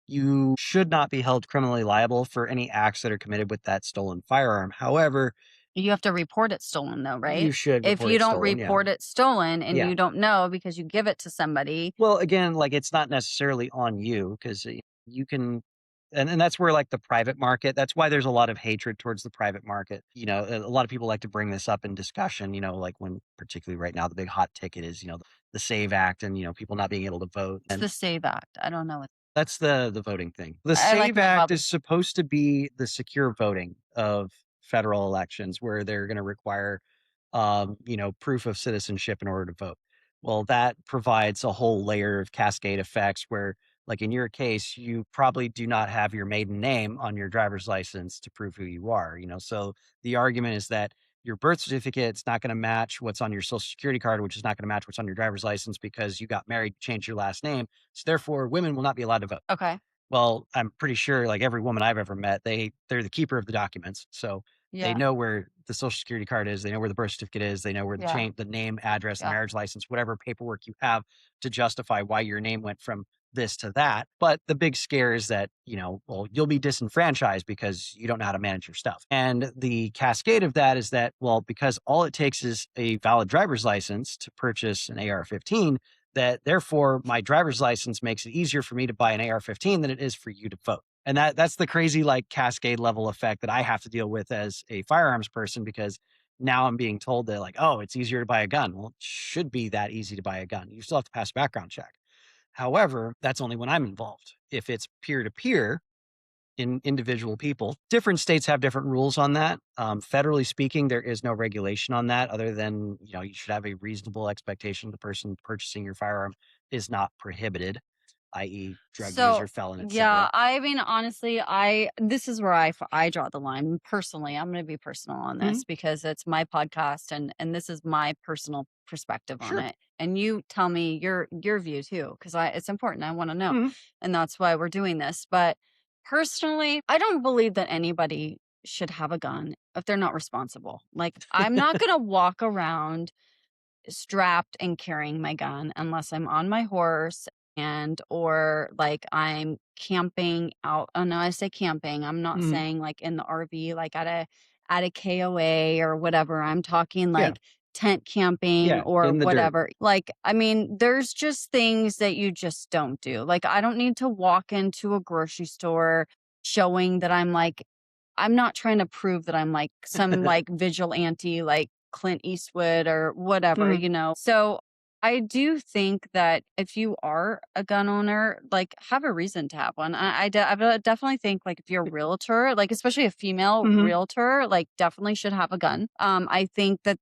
you should not be held criminally liable for any acts that are committed with that stolen firearm. However, you have to report it stolen, though, right? You should. If you don't report it stolen and you don't know because you give it to somebody. Well, again, like it's not necessarily on you because you can, and that's where like the private market. That's why there's a lot of hatred towards the private market. A lot of people like to bring this up in discussion. Like when, particularly right now, the big hot ticket is the SAVE Act and people not being able to vote. It's the SAVE Act. I don't know. That's the voting thing. The SAVE Act is supposed to be the secure voting of federal elections where they're going to require, proof of citizenship in order to vote. Well, that provides a whole layer of cascade effects where, like in your case, you probably do not have your maiden name on your driver's license to prove who you are. So the argument is that your birth certificate is not going to match what's on your social security card, which is not going to match what's on your driver's license because you got married, changed your last name. So therefore, women will not be allowed to vote. Okay. Well, I'm pretty sure like every woman I've ever met, they're the keeper of the documents. So they know where the social security card is. They know where the birth certificate is. They know where the name, address, the marriage license, whatever paperwork you have to justify why your name went from this to that. But the big scare is that, you'll be disenfranchised because you don't know how to manage your stuff. And the cascade of that is that, because all it takes is a valid driver's license to purchase an AR-15, that therefore my driver's license makes it easier for me to buy an AR-15 than it is for you to vote. And that's the crazy like cascade level effect that I have to deal with as a firearms person because now I'm being told that like, oh, it's easier to buy a gun. Well, it should be that easy to buy a gun. You still have to pass a background check. However, that's only when I'm involved. If it's peer to peer in individual people, different states have different rules on that. Federally speaking, there is no regulation on that other than, you should have a reasonable expectation the person purchasing your firearm is not prohibited, i.e. drug user, felon, etc. Yeah, I mean, honestly, this is where I draw the line personally. I'm going to be personal on this because it's my podcast and this is my personal perspective on it. And you tell me your view too, because it's important. I want to know. And that's why we're doing this. But personally, I don't believe that anybody should have a gun if they're not responsible. Like, I'm not going to walk around strapped and carrying my gun unless I'm on my horse or like I'm camping out. Oh no, I say camping. I'm not saying like in the RV, like at a KOA or whatever. I'm talking like tent camping or whatever. Dirt. Like, I mean, there's just things that you just don't do. Like, I don't need to walk into a grocery store showing that I'm not trying to prove that I'm like some like vigilante, like Clint Eastwood or whatever, So I do think that if you are a gun owner, like have a reason to have one. I definitely think like if you're a realtor, like especially a female realtor, like definitely should have a gun. I think that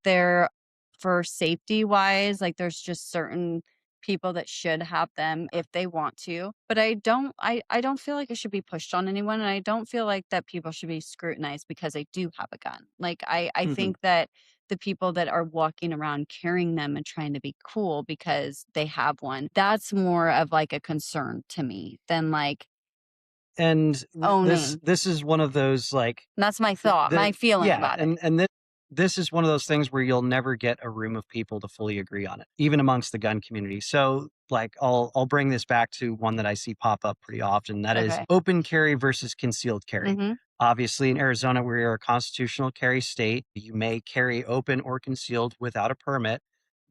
for safety wise, like there's just certain people that should have them if they want to, but I don't feel like it should be pushed on anyone, and I don't feel like that people should be scrutinized because they do have a gun. Like I think that the people that are walking around carrying them and trying to be cool because they have one. That's more of like a concern to me than like And owning. this is one of those like That's my thought, my feeling yeah, about it. and this is one of those things where you'll never get a room of people to fully agree on it, even amongst the gun community. So like I'll bring this back to one that I see pop up pretty often. That is Okay. open carry versus concealed carry. Hmm. Obviously, in Arizona, we're a constitutional carry state. You may carry open or concealed without a permit.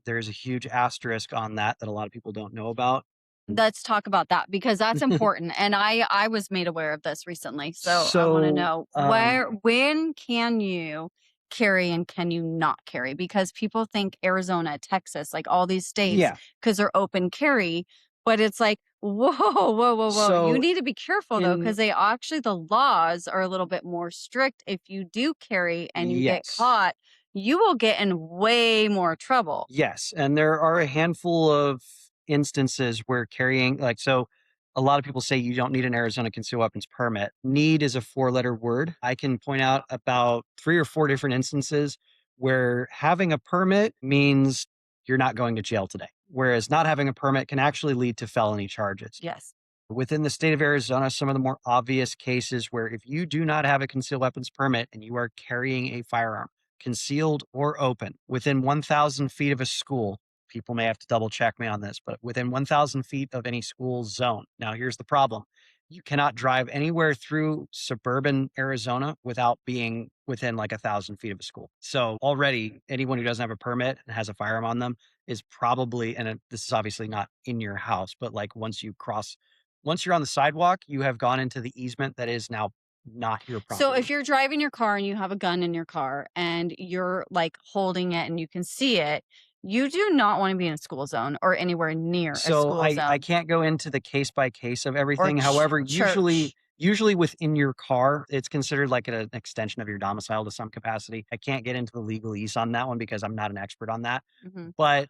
There's a huge asterisk on that that a lot of people don't know about. Let's talk about that because that's important. And I was made aware of this recently. So I want to So, know when can you carry and can you not carry? Because people think Arizona, Texas, like all these states, yeah. because they're open carry, but it's like, whoa, whoa, whoa, whoa. You So need to be careful though, in because they actually the laws are a little bit more strict. If you do carry and you get yes. caught, you will get in way more trouble. Yes, and there are a handful of instances where carrying so a lot of people say you don't need an Arizona concealed weapons permit. Need is a four-letter word. I can point out about 3 or 4 different instances where having a permit means you're not going to jail today, whereas not having a permit can actually lead to felony charges. Yes. Within the state of Arizona, some of the more obvious cases where if you do not have a concealed weapons permit and you are carrying a firearm, concealed or open, within 1,000 feet of a school, people may have to double check me on this, but within 1,000 feet of any school zone. Now, here's the problem. You cannot drive anywhere through suburban Arizona without being within like 1,000 feet of a school. So already anyone who doesn't have a permit and has a firearm on them is probably, this is obviously not in your house, but like once you're on the sidewalk, you have gone into the easement that is now not your So if property. you're driving your car and you have a gun in your car and you're like holding it and you can see it, you do not want to be in a school zone or anywhere near a So school I zone can't go into the case by case of or everything. However, church. usually within your car, it's considered like an extension of your domicile to some capacity. I can't get into the legalese on that one because I'm not an expert on that. Hmm. But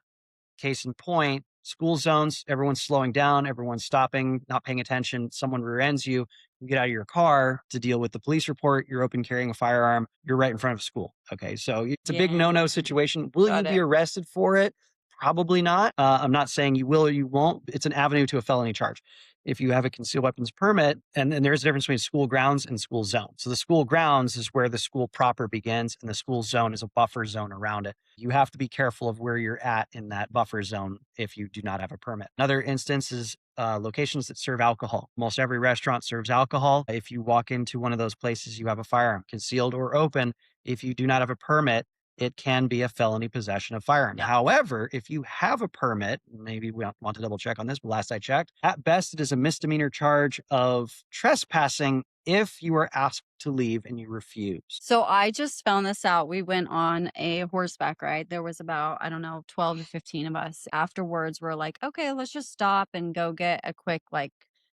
case in point, school zones, everyone's slowing down, everyone's stopping, not paying attention. Someone rear ends you. You get out of your car to deal with the police report. You're open carrying a firearm. You're right in front of a school. Okay. So it's a big no no Yeah, situation. Will you got be it. arrested for it? Probably not. I'm not saying you will or you won't. It's an avenue to a felony charge. If you have a concealed weapons permit, and there's a difference between school grounds and school zone. So the school grounds is where the school proper begins, and the school zone is a buffer zone around it. You have to be careful of where you're at in that buffer zone if you do not have a permit. Another instance is locations that serve alcohol. Almost every restaurant serves alcohol. If you walk into one of those places, you have a firearm, concealed or open. If you do not have a permit, it can be a felony possession of firearm. Yeah. However, if you have a permit, maybe we want to double check on this, but last I checked, at best it is a misdemeanor charge of trespassing if you are asked to leave and you refuse. So I just found this out. We went on a horseback ride. There was about, I don't know, 12 to 15 of us. Afterwards, we're like, okay, let's just stop and go get a quick like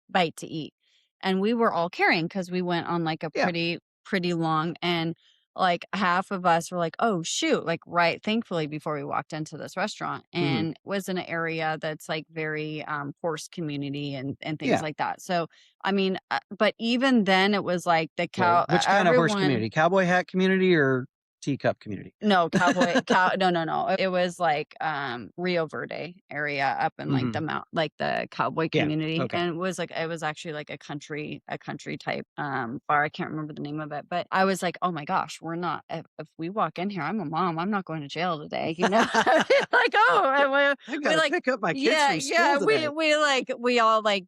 bite to eat. And we were all carrying because we went on like a Yeah. pretty long and like half of us were like, oh shoot, like right, thankfully before we walked into this restaurant Mhm. and was in an area that's like very horse community and things Yeah. like that. So I mean, but even then it was like the Well, cow which kind of horse everyone community? Cowboy hat community or teacup community? no, no, no, no. It was like Rio Verde area up in like the Mhm. mount like the cowboy Yeah. community. Okay. And it was actually like a country type bar. I can't remember the name of it. But I was like, oh my gosh, we're not if we walk in here, I'm a mom, I'm not going to jail today, you know? Like, oh and I we gotta like pick up my kids yeah, from yeah. school today. We all like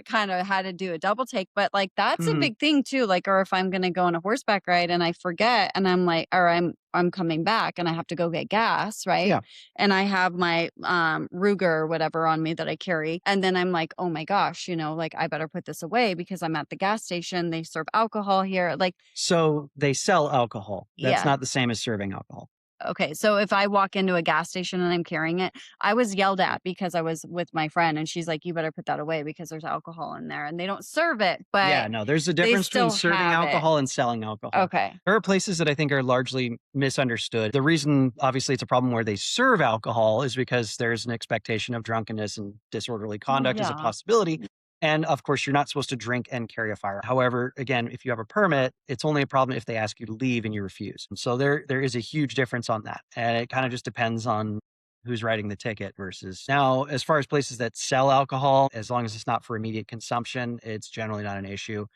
kind of had to do a double take, but like that's a Mhm. big thing too. Like, or if I'm gonna go on a horseback ride and I forget and I'm like, or I'm coming back and I have to go get gas, right? Yeah. And I have my Ruger or whatever on me that I carry. And then I'm like, oh my gosh, like I better put this away because I'm at the gas station. They serve alcohol here. Like, So they sell alcohol. That's yeah. not the same as serving alcohol. Okay, so if I walk into a gas station and I'm carrying it, I was yelled at because I was with my friend and she's like, "You better put that away because there's alcohol in there." And they don't serve it, Yeah, but no, there's a they difference between still serving have it. alcohol and selling alcohol. Okay. There are places that I think are largely misunderstood. The reason, obviously, it's a problem where they serve alcohol is because there's an expectation of drunkenness and disorderly Well, conduct as a yeah. possibility. And of course, you're not supposed to drink and carry a firearm. However, again, if you have a permit, it's only a problem if they ask you to leave and you refuse. And so there is a huge difference on that. And it kind of just depends on who's writing the ticket versus now, as far as places that sell alcohol, as long as it's not for immediate consumption, it's generally not an issue.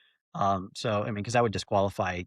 So I mean, because that would disqualify,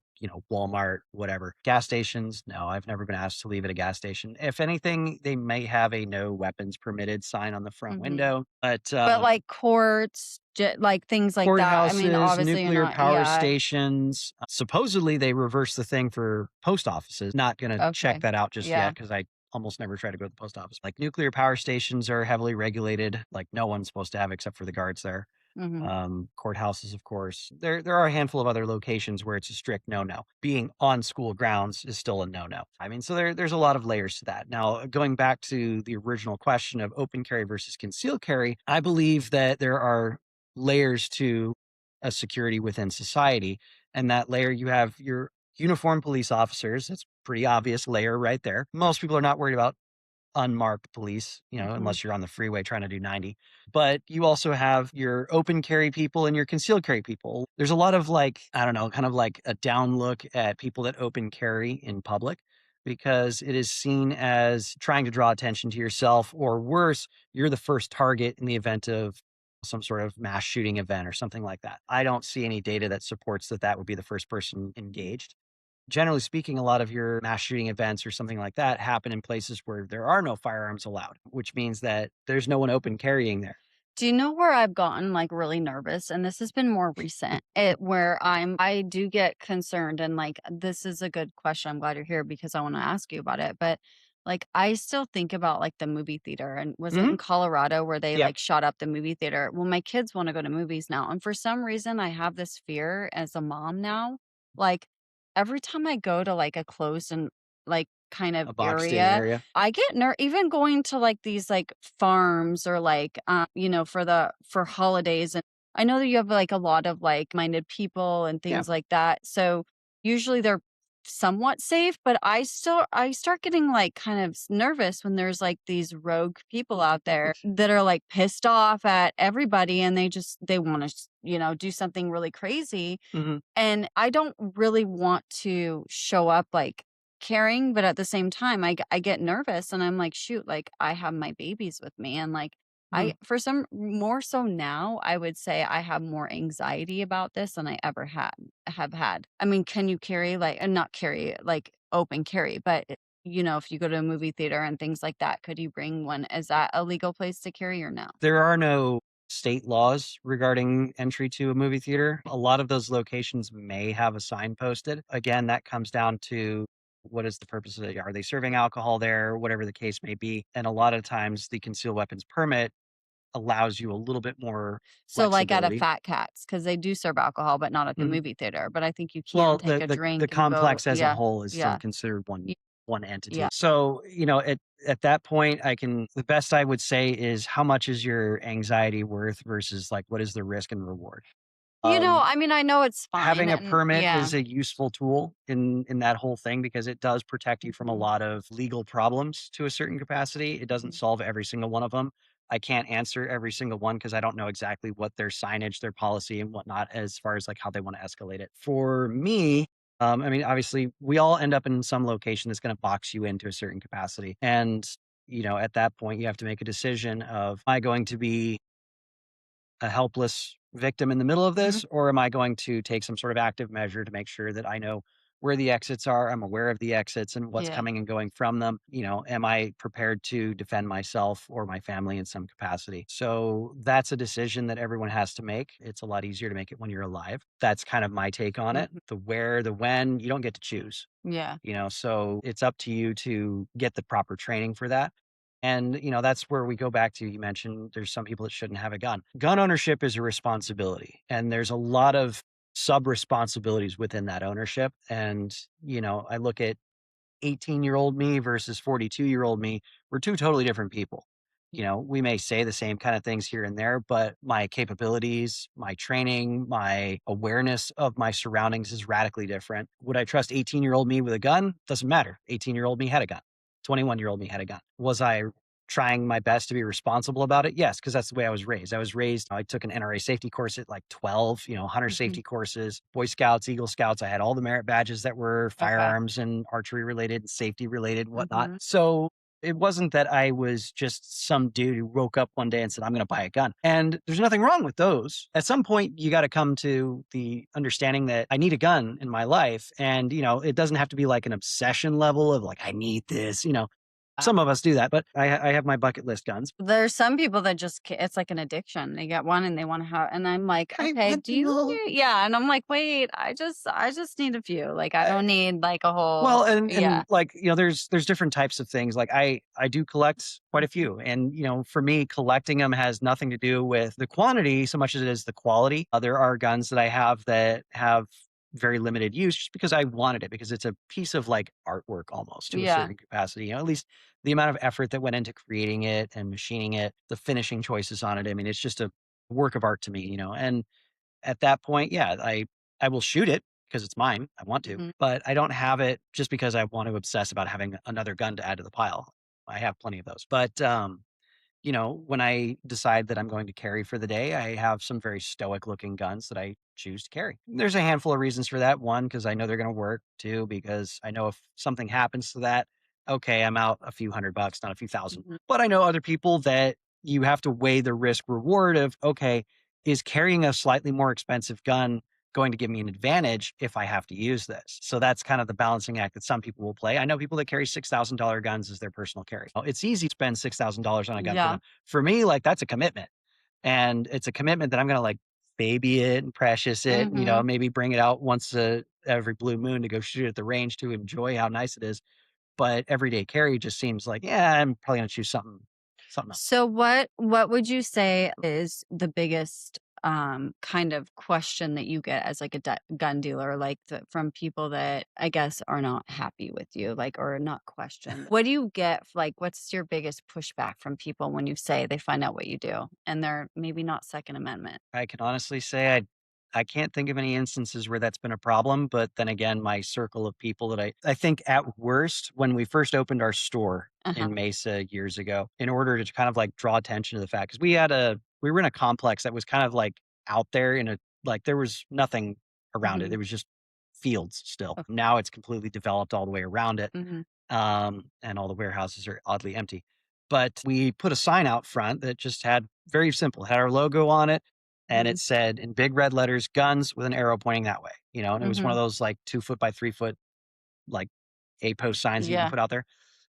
Walmart, whatever. Gas stations, no, I've never been asked to leave at a gas station. If anything, they may have a no weapons permitted sign on the front Mhm. window, but But, like, courts, like, things like that, I mean, courthouses, obviously, you're nuclear not power yeah, stations, supposedly they reversed the thing for post offices. Not gonna check okay. that out just yet Yeah, because I almost never try to go to the post office. Like, nuclear power stations are heavily regulated, like, no one's supposed to have except for the guards there. mhm. Courthouses, of course. There are a handful of other locations where it's a strict no-no. Being on school grounds is still a no-no. I mean, so there's a lot of layers to that. Now, going back to the original question of open carry versus concealed carry, I believe that there are layers to a security within society. And that layer, you have your uniformed police officers. That's pretty obvious layer right there. Most people are not worried about unmarked police, Mhm. unless you're on the freeway trying to do 90. But you also have your open carry people and your concealed carry people. There's a lot of like, I don't know, kind of like a down look at people that open carry in public because it is seen as trying to draw attention to yourself, or worse, you're the first target in the event of some sort of mass shooting event or something like that. I don't see any data that supports that that would be the first person engaged. Generally speaking, a lot of your mass shooting events or something like that happen in places where there are no firearms allowed, which means that there's no one open carrying there. Do you know where I've gotten, like, really nervous? And this has been more recent, where I do get concerned and, like, this is a good question, I'm glad you're here because I wanna ask you about it, but, like, I still think about, like, the movie theater, and was it Mhm. in Colorado where they, Yep. like, shot up the movie theater? Well, my kids wanna go to movies now, and for some reason, I have this fear as a mom now, like, every time I go to, like, a closed and, like, kind of A boxed in area, area. I get even going to, like, these, like, farms or, like, for holidays, and I know that you have, like, a lot of like-minded people and Yeah. things like that, so usually they're somewhat safe, but I start getting, like, kind of nervous when there's, like, these rogue people out there that are, like, pissed off at everybody, and they wanna do something really crazy, Mhm. and I don't really want to show up, like, caring, but at the same time, I get nervous and I'm like, "Shoot," like, I have my babies with me and, like, I Mhm. for some more so now, I would say I have more anxiety about this than I ever have had. I mean, can you carry, like not carry, like, open carry, but, if you go to a movie theater and things like that, could you bring one? Is that a legal place to carry or no? There are no state laws regarding entry to a movie theater. A lot of those locations may have a sign posted. Again, that comes down to what is the purpose of it? Are they serving alcohol there? Whatever the case may be. And a lot of times the concealed weapons permit allows you a little bit more So, like, at a flexibility. Fat Cats, because they do serve alcohol, but not at the Mhm. movie theater, but I think you can Well, take a the drink and go complex as a yeah, whole is still yeah, considered y one yeah. entity. So, at that point, the best I would say is how much is your anxiety worth versus like what is the risk and reward? Um, I mean, I know it's fine Having a and permit yeah. is a useful tool in that whole thing because it does protect you from a Mhm, lot of legal problems to a certain capacity. It doesn't mhm. solve every single one of them. I can't answer every single one because I don't know exactly what their signage, their policy, and whatnot as far as like how they want to escalate it. For me, I mean, obviously, we all end up in some location that's going to box you into a certain capacity, and at that point, you have to make a decision of: am I going to be a helpless victim in the middle of Mhm. this, or am I going to take some sort of active measure to make sure that I know where the exits are? I'm aware of the exits and what's Yeah. coming and going from them. Am I prepared to defend myself or my family in some capacity? So that's a decision that everyone has to make. It's a lot easier to make it when you're alive. That's kind of my take on it. Mhm. The where, the when, you don't get to choose. Yeah. So it's up to you to get the proper training for that. And, that's where we go back to, you mentioned there's some people that shouldn't have a gun. Gun ownership is a responsibility, and there's a lot of sub responsibilities within that ownership. And, I look at 18-year-old me versus 42-year-old me. We're two totally different people. We may say the same kind of things here and there, but my capabilities, my training, my awareness of my surroundings is radically different. Would I trust 18-year-old me with a gun? Doesn't matter. 18-year-old me had a gun. 21-year-old me had a gun. Was I trying my best to be responsible about it? Yes, because that's the way I was raised. I took an NRA safety course at like 12, hunter Mhm. safety courses, Boy Scouts, Eagle Scouts. I had all the merit badges that were Okay. firearms and archery related, safety related, whatnot. Mhm. So it wasn't that I was just some dude who woke up one day and said, I'm going to buy a gun. And there's nothing wrong with those. At some point, you got to come to the understanding that I need a gun in my life. And, it doesn't have to be like an obsession level of like, I need this, some of us do that, but I have my bucket list guns. There's some people that just it's like an addiction. They get one and they wanna have and I'm like, I "Okay, want do them you all. yeah, and I'm like, "Wait, I just need a few." Like, I Uh, don't need like a well, whole and yeah. like, there's different types of things. Like I do collect quite a Mhm. few. And, for me, collecting them has nothing to do with the quantity so much as it is the quality. There are guns that I have that have very limited use just because I wanted it, because it's a piece of like artwork almost to a Yeah. certain capacity. At least the amount of effort that went into creating it and machining it, the finishing choices on it. I mean, it's just a work of art to me, and at that point, yeah, I will shoot it because it's mine. I want to, Mhm. but I don't have it just because I want to obsess about having another gun to add to the pile. I have plenty of those. But when I decide that I'm going to carry for the day, I have some very stoic looking guns that I choose to carry. There's a handful of reasons for that. One, because I know they're going to work. Two, because I know if something happens to that, okay, I'm out a few $100, not a few thousand. Mhm. But I know other people that you have to weigh the risk reward of, okay, is carrying a slightly more expensive gun going to give me an advantage if I have to use this? So that's kind of the balancing act that some people will play. I know people that carry $6,000 guns as their personal carry. Well, it's easy to spend $6,000 on a gun for Yeah. them. For me, like that's a commitment. And it's a commitment that I'm going to like baby it and precious it, and, Mhm. maybe bring it out once every blue moon to go shoot at the range to enjoy how nice it is. But everyday carry just seems like, yeah, I'm probably going to choose something else. So what would you say is the biggest kind of question that you get as like a gun dealer like from people that I guess are not happy with you like or not question. What do you get like what's your biggest pushback from people when you say they find out what you do and they're maybe not second amendment? I can honestly say I can't think of any instances where that's been a problem, but then again, my circle of people that I think at worst, when we first opened our store Uh-huh. in Mesa years ago, in order to kind of like draw attention to the fact, because we were in a complex that was kind of like out there like there was nothing around it. Mhm. There was just fields still. Okay. Now it's completely developed all the way around it. Mhm. And all the warehouses are oddly empty. But we put a sign out front that just had very simple, had our logo on it, and Mhm. it said in big red letters, guns with an arrow pointing that way, and it was one of Mhm. those like 2 foot by 3 foot, like A-post signs that you can Yeah. put out there.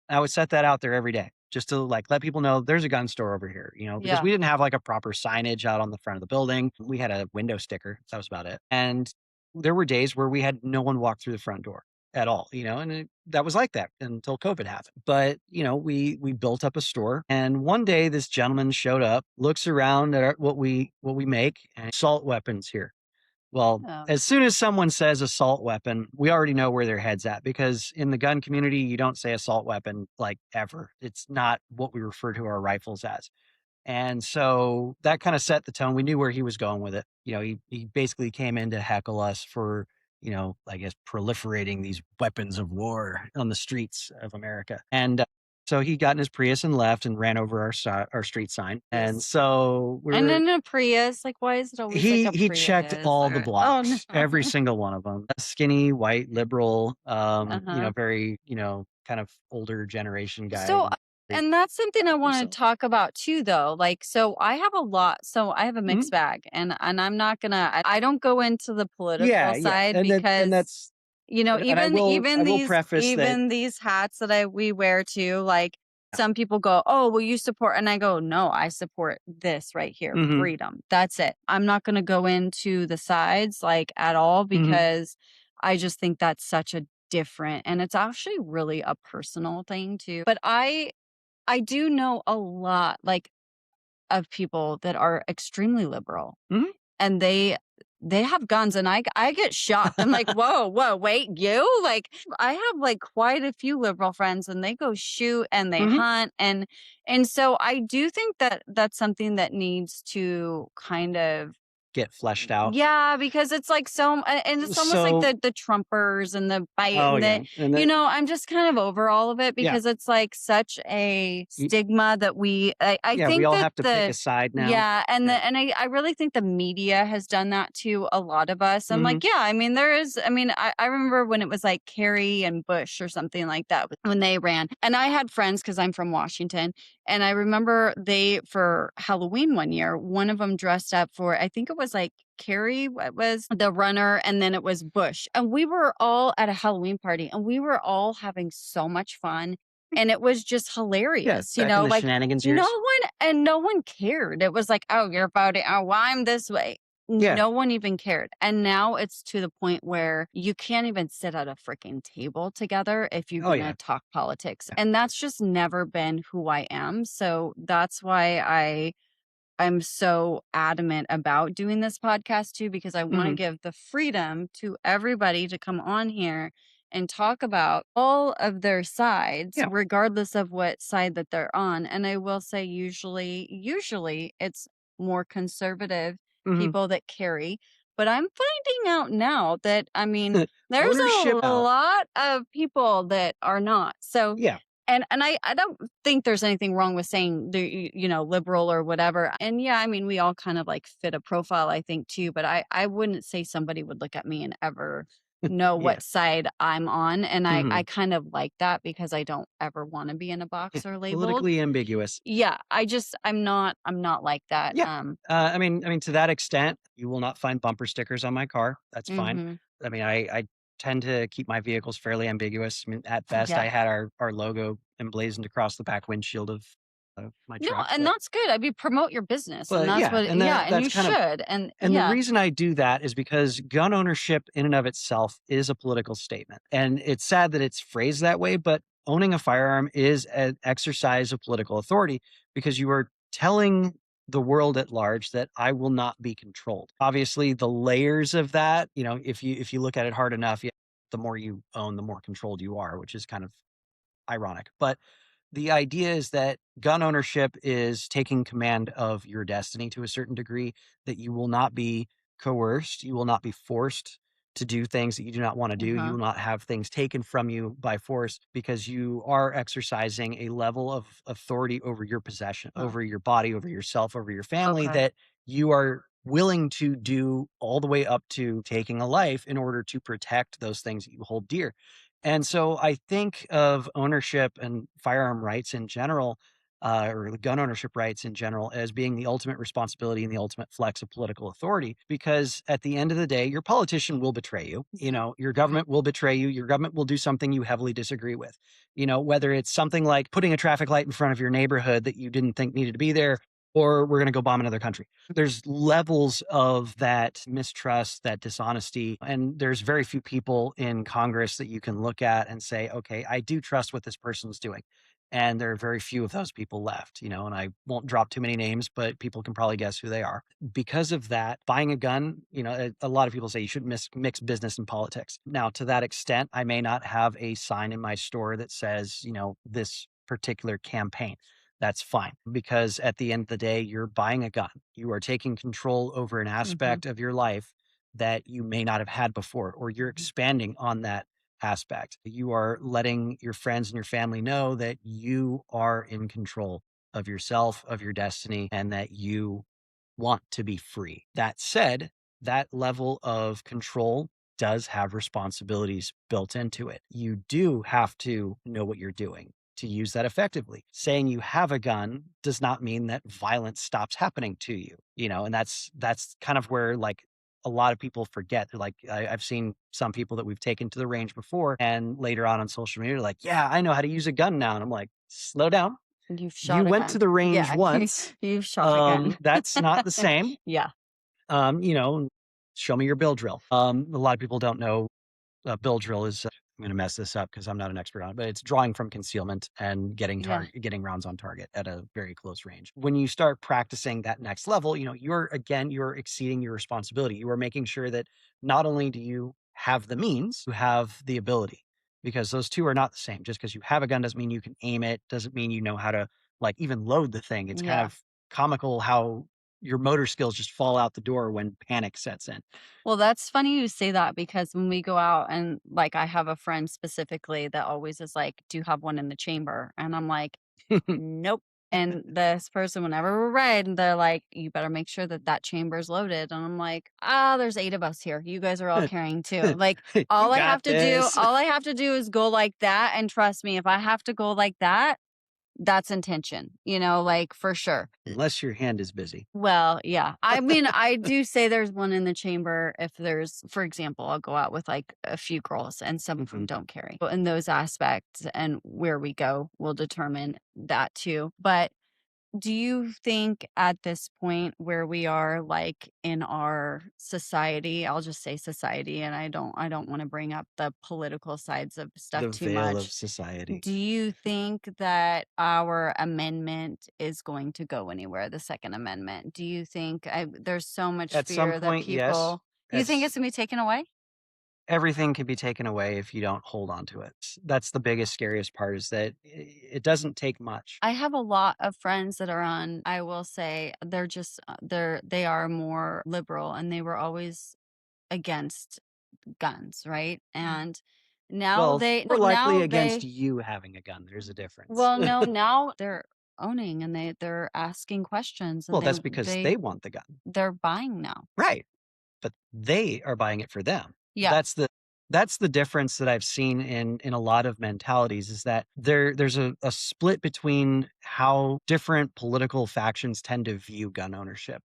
I would set that out there every day just to like let people know there's a gun store over here, because Yeah. we didn't have like a proper signage out on the front of the building. We had a window sticker. That was about it. And there were days where we had no one walk through the front door at all, and that was like that until COVID happened. But, we built up a store, and one day this gentleman showed up, looks around at what we make, and assault weapons here. Well, Oh as no. soon as someone says assault weapon, we already know where their head's at, because in the gun community, you don't say assault weapon like ever. It's not what we refer to our rifles as. And so that kind of set the tone. We knew where he was going with it. He basically came in to heckle us for, I guess proliferating these weapons of war on the streets of America. And so he got in his Prius and left and ran over our street sign. And Yes. so And then a Prius, like why is it always like a he checked Prius all the or oh no. blocks, every single one of them. Skinny, white, liberal, Uh-huh. very, kind of older generation guy. So, Very and that's something I proud of want to himself. talk about too, though. Like, so I have a lot. So I have a Mhm. mixed bag, and I'm not gonna. I don't go into the Yeah, political yeah, side and because that's and I even will preface that. even these hats that we wear too. Like some people go, "Oh, well, you support," and I go, "No, I support this right here, Mhm, freedom. That's it. I'm not gonna go into the sides like at all mhm, because I just think that's such a different, and it's actually really a personal thing too. But I do know a lot, like, of people that are extremely liberal, mhm. and they have guns, and I get shocked. I'm like, "Whoa, whoa, wait, you?" Like, I have, like, quite a few liberal friends, and they go shoot, and they Mhm, hunt, and so I do think that that's something that needs to kind of get fleshed out. Yeah, because it's like and it's almost like So, the Trumpers and the bite oh and yeah, and then I'm just kind of over all of it yeah, because it's like such a y- stigma that I yeah, we think all that have to pick a side now. yeah, and Yeah. I really think the media has done that to a lot of us. I'm Hmm. like, yeah, I mean, I remember when it was like Kerry and Bush or something like that when they ran. And I had friends because I'm from Washington. And I remember for Halloween one year, one of them dressed up for, I think it was like Carrie was the runner, and then it was Bush. And we were all at a Halloween party and we were all having so much fun. And it was just Yeah, hilarious, back in the like shenanigans years. no one cared. It was like, oh, you're voting. Oh, well, I'm this way. Yeah. No one even cared. And now it's to the point where you can't even sit at a freaking table together if you're Oh going to yeah. talk politics. Yeah. And that's just never been who I am. So that's why I'm so adamant about doing this podcast too, because I want to Hmm. give the freedom to everybody to come on here and talk about all of their sides, Yeah. regardless of what side that they're on. And I will say, usually it's more conservative Hmm. people that carry. But I'm finding out now that, I mean, there's a Ownership out. lot of people that are not. So, Yeah. and I don't think there's anything wrong with saying liberal or whatever. And yeah, I mean, we all kind of like fit a profile, I think too, but I wouldn't say somebody would look at me and ever know Yeah. what side I'm on. And I Hmm. kind of like that because I don't ever want to be in a box or labeled. Politically ambiguous. Yeah, I'm not like that. Yeah. I mean, to that extent, you will not find bumper stickers on my car. That's fine. Mhm. I mean, I tend to keep my vehicles fairly ambiguous. I mean, at best, I Yeah. had our logo emblazoned across the back windshield of my No, truck. and that's good. I mean, promote your business, and But that's yeah, what and yeah, and that's you kind of should. And and the yeah. reason I do that is because gun ownership in and of itself is a political statement. And it's sad that it's phrased that way, but owning a firearm is an exercise of political authority because you are telling the world at large that I will not be controlled. Obviously, the layers of that, if you look at it hard enough, yeah, the more you own, the more controlled you are, which is kind of ironic. But the idea is that gun ownership is taking command of your destiny to a certain degree, that you will not be coerced, you will not be forced to do things that you do not want to do. You Uh-huh. will not have things taken from you by force because you are exercising a level of authority over your possession, Huh. over your body, over yourself, over your family Okay. that you are willing to do all the way up to taking a life in order to protect those things that you hold dear. And so I think of ownership and firearm rights in general, or the gun ownership rights in general, as being the ultimate responsibility and the ultimate flex of political authority. Because at the end of the day, your politician will betray you. Your Mhm. government will betray you. Your government will do something you heavily disagree with. Whether it's something like putting a traffic light in front of your neighborhood that you didn't think needed to be there, or we're going to go bomb another country. There's levels of that mistrust, that dishonesty, and there's very few people in Congress that you can look at and say, okay, I do trust what this person's doing. And there are very few of those people left, and I won't drop too many names, but people can probably guess who they are. Because of that, buying a gun, a lot of people say you shouldn't mix business and politics. Now, to that extent, I may not have a sign in my store that says, this particular campaign. That's fine because at the end of the day, you're buying a gun. You are taking control over an Mhm. aspect of your life that you may not have had before, or you're expanding on that aspect. You are letting your friends and your family know that you are in control of yourself, of your destiny, and that you want to be free. That said, that level of control does have responsibilities built into it. You do have to know what you're doing to use that effectively. Saying you have a gun does not mean that violence stops happening to you, and that's kind of where like a lot of people forget. They're like, I've seen some people that we've taken to the range before, and later on social media, like, yeah, I know how to use a gun now. And I'm like, slow down. You've You shot a went to gun. the range Yeah, once. you've shot a gun. That's not the same. Yeah. You know, show me your bill drill. A lot of people don't know bill drill is I'm gonna mess this up because I'm not an expert on it, but it's drawing from concealment and Yeah. getting rounds on target at a very close range. When you start practicing that next level, you're exceeding your responsibility. You are making sure that not only do you have the means, you have the ability, because those two are not the same. Just because you have a gun doesn't mean you can aim it, doesn't mean you know how to like even load the thing. It's kind Yeah. of comical how your motor skills just fall out the door when panic sets in. Well, that's funny you say that because when we go out and, like, I have a friend specifically that always is like, "Do you have one in the chamber?" And I'm like, "Nope." And this person, whenever we're riding, they're like, "You better make sure that that chamber's loaded." And I'm like, "Ah, there's 8 of us here. You guys are all carrying 2." Like, You got this. all I have to do is go like that, and trust me, if I have to go like that, that's intention, like, for sure. Unless your hand is busy. Well, yeah. I mean, I do say there's one in the chamber if there's, for example, I'll go out with like a few girls and some of them Mhm. don't carry. But in those aspects and where we go will determine that too. But do you think at this point where we are like in our society, I'll just say society, and I don't want to bring up the political sides of stuff The too veil of much. society. Do you think that our amendment is going to go anywhere, the Second Amendment? Do you think there's so much At some fear that point, yes. you think It's it's going to be taken away? everything can be taken away if you don't hold on to it. That's the biggest, scariest part is that it doesn't take much. I have a lot of friends that are on, I will say, they're just, they are more liberal and they were always against guns, right? And Well, more likely now against they, you having a gun. There's a difference. well, no, now they're owning and they're asking questions and Well, that's because they want the gun. they're buying now. Right. But they are buying it for them. Yeah. That's the difference that I've seen in a lot of mentalities is that there's a split between how different political factions tend to view gun ownership.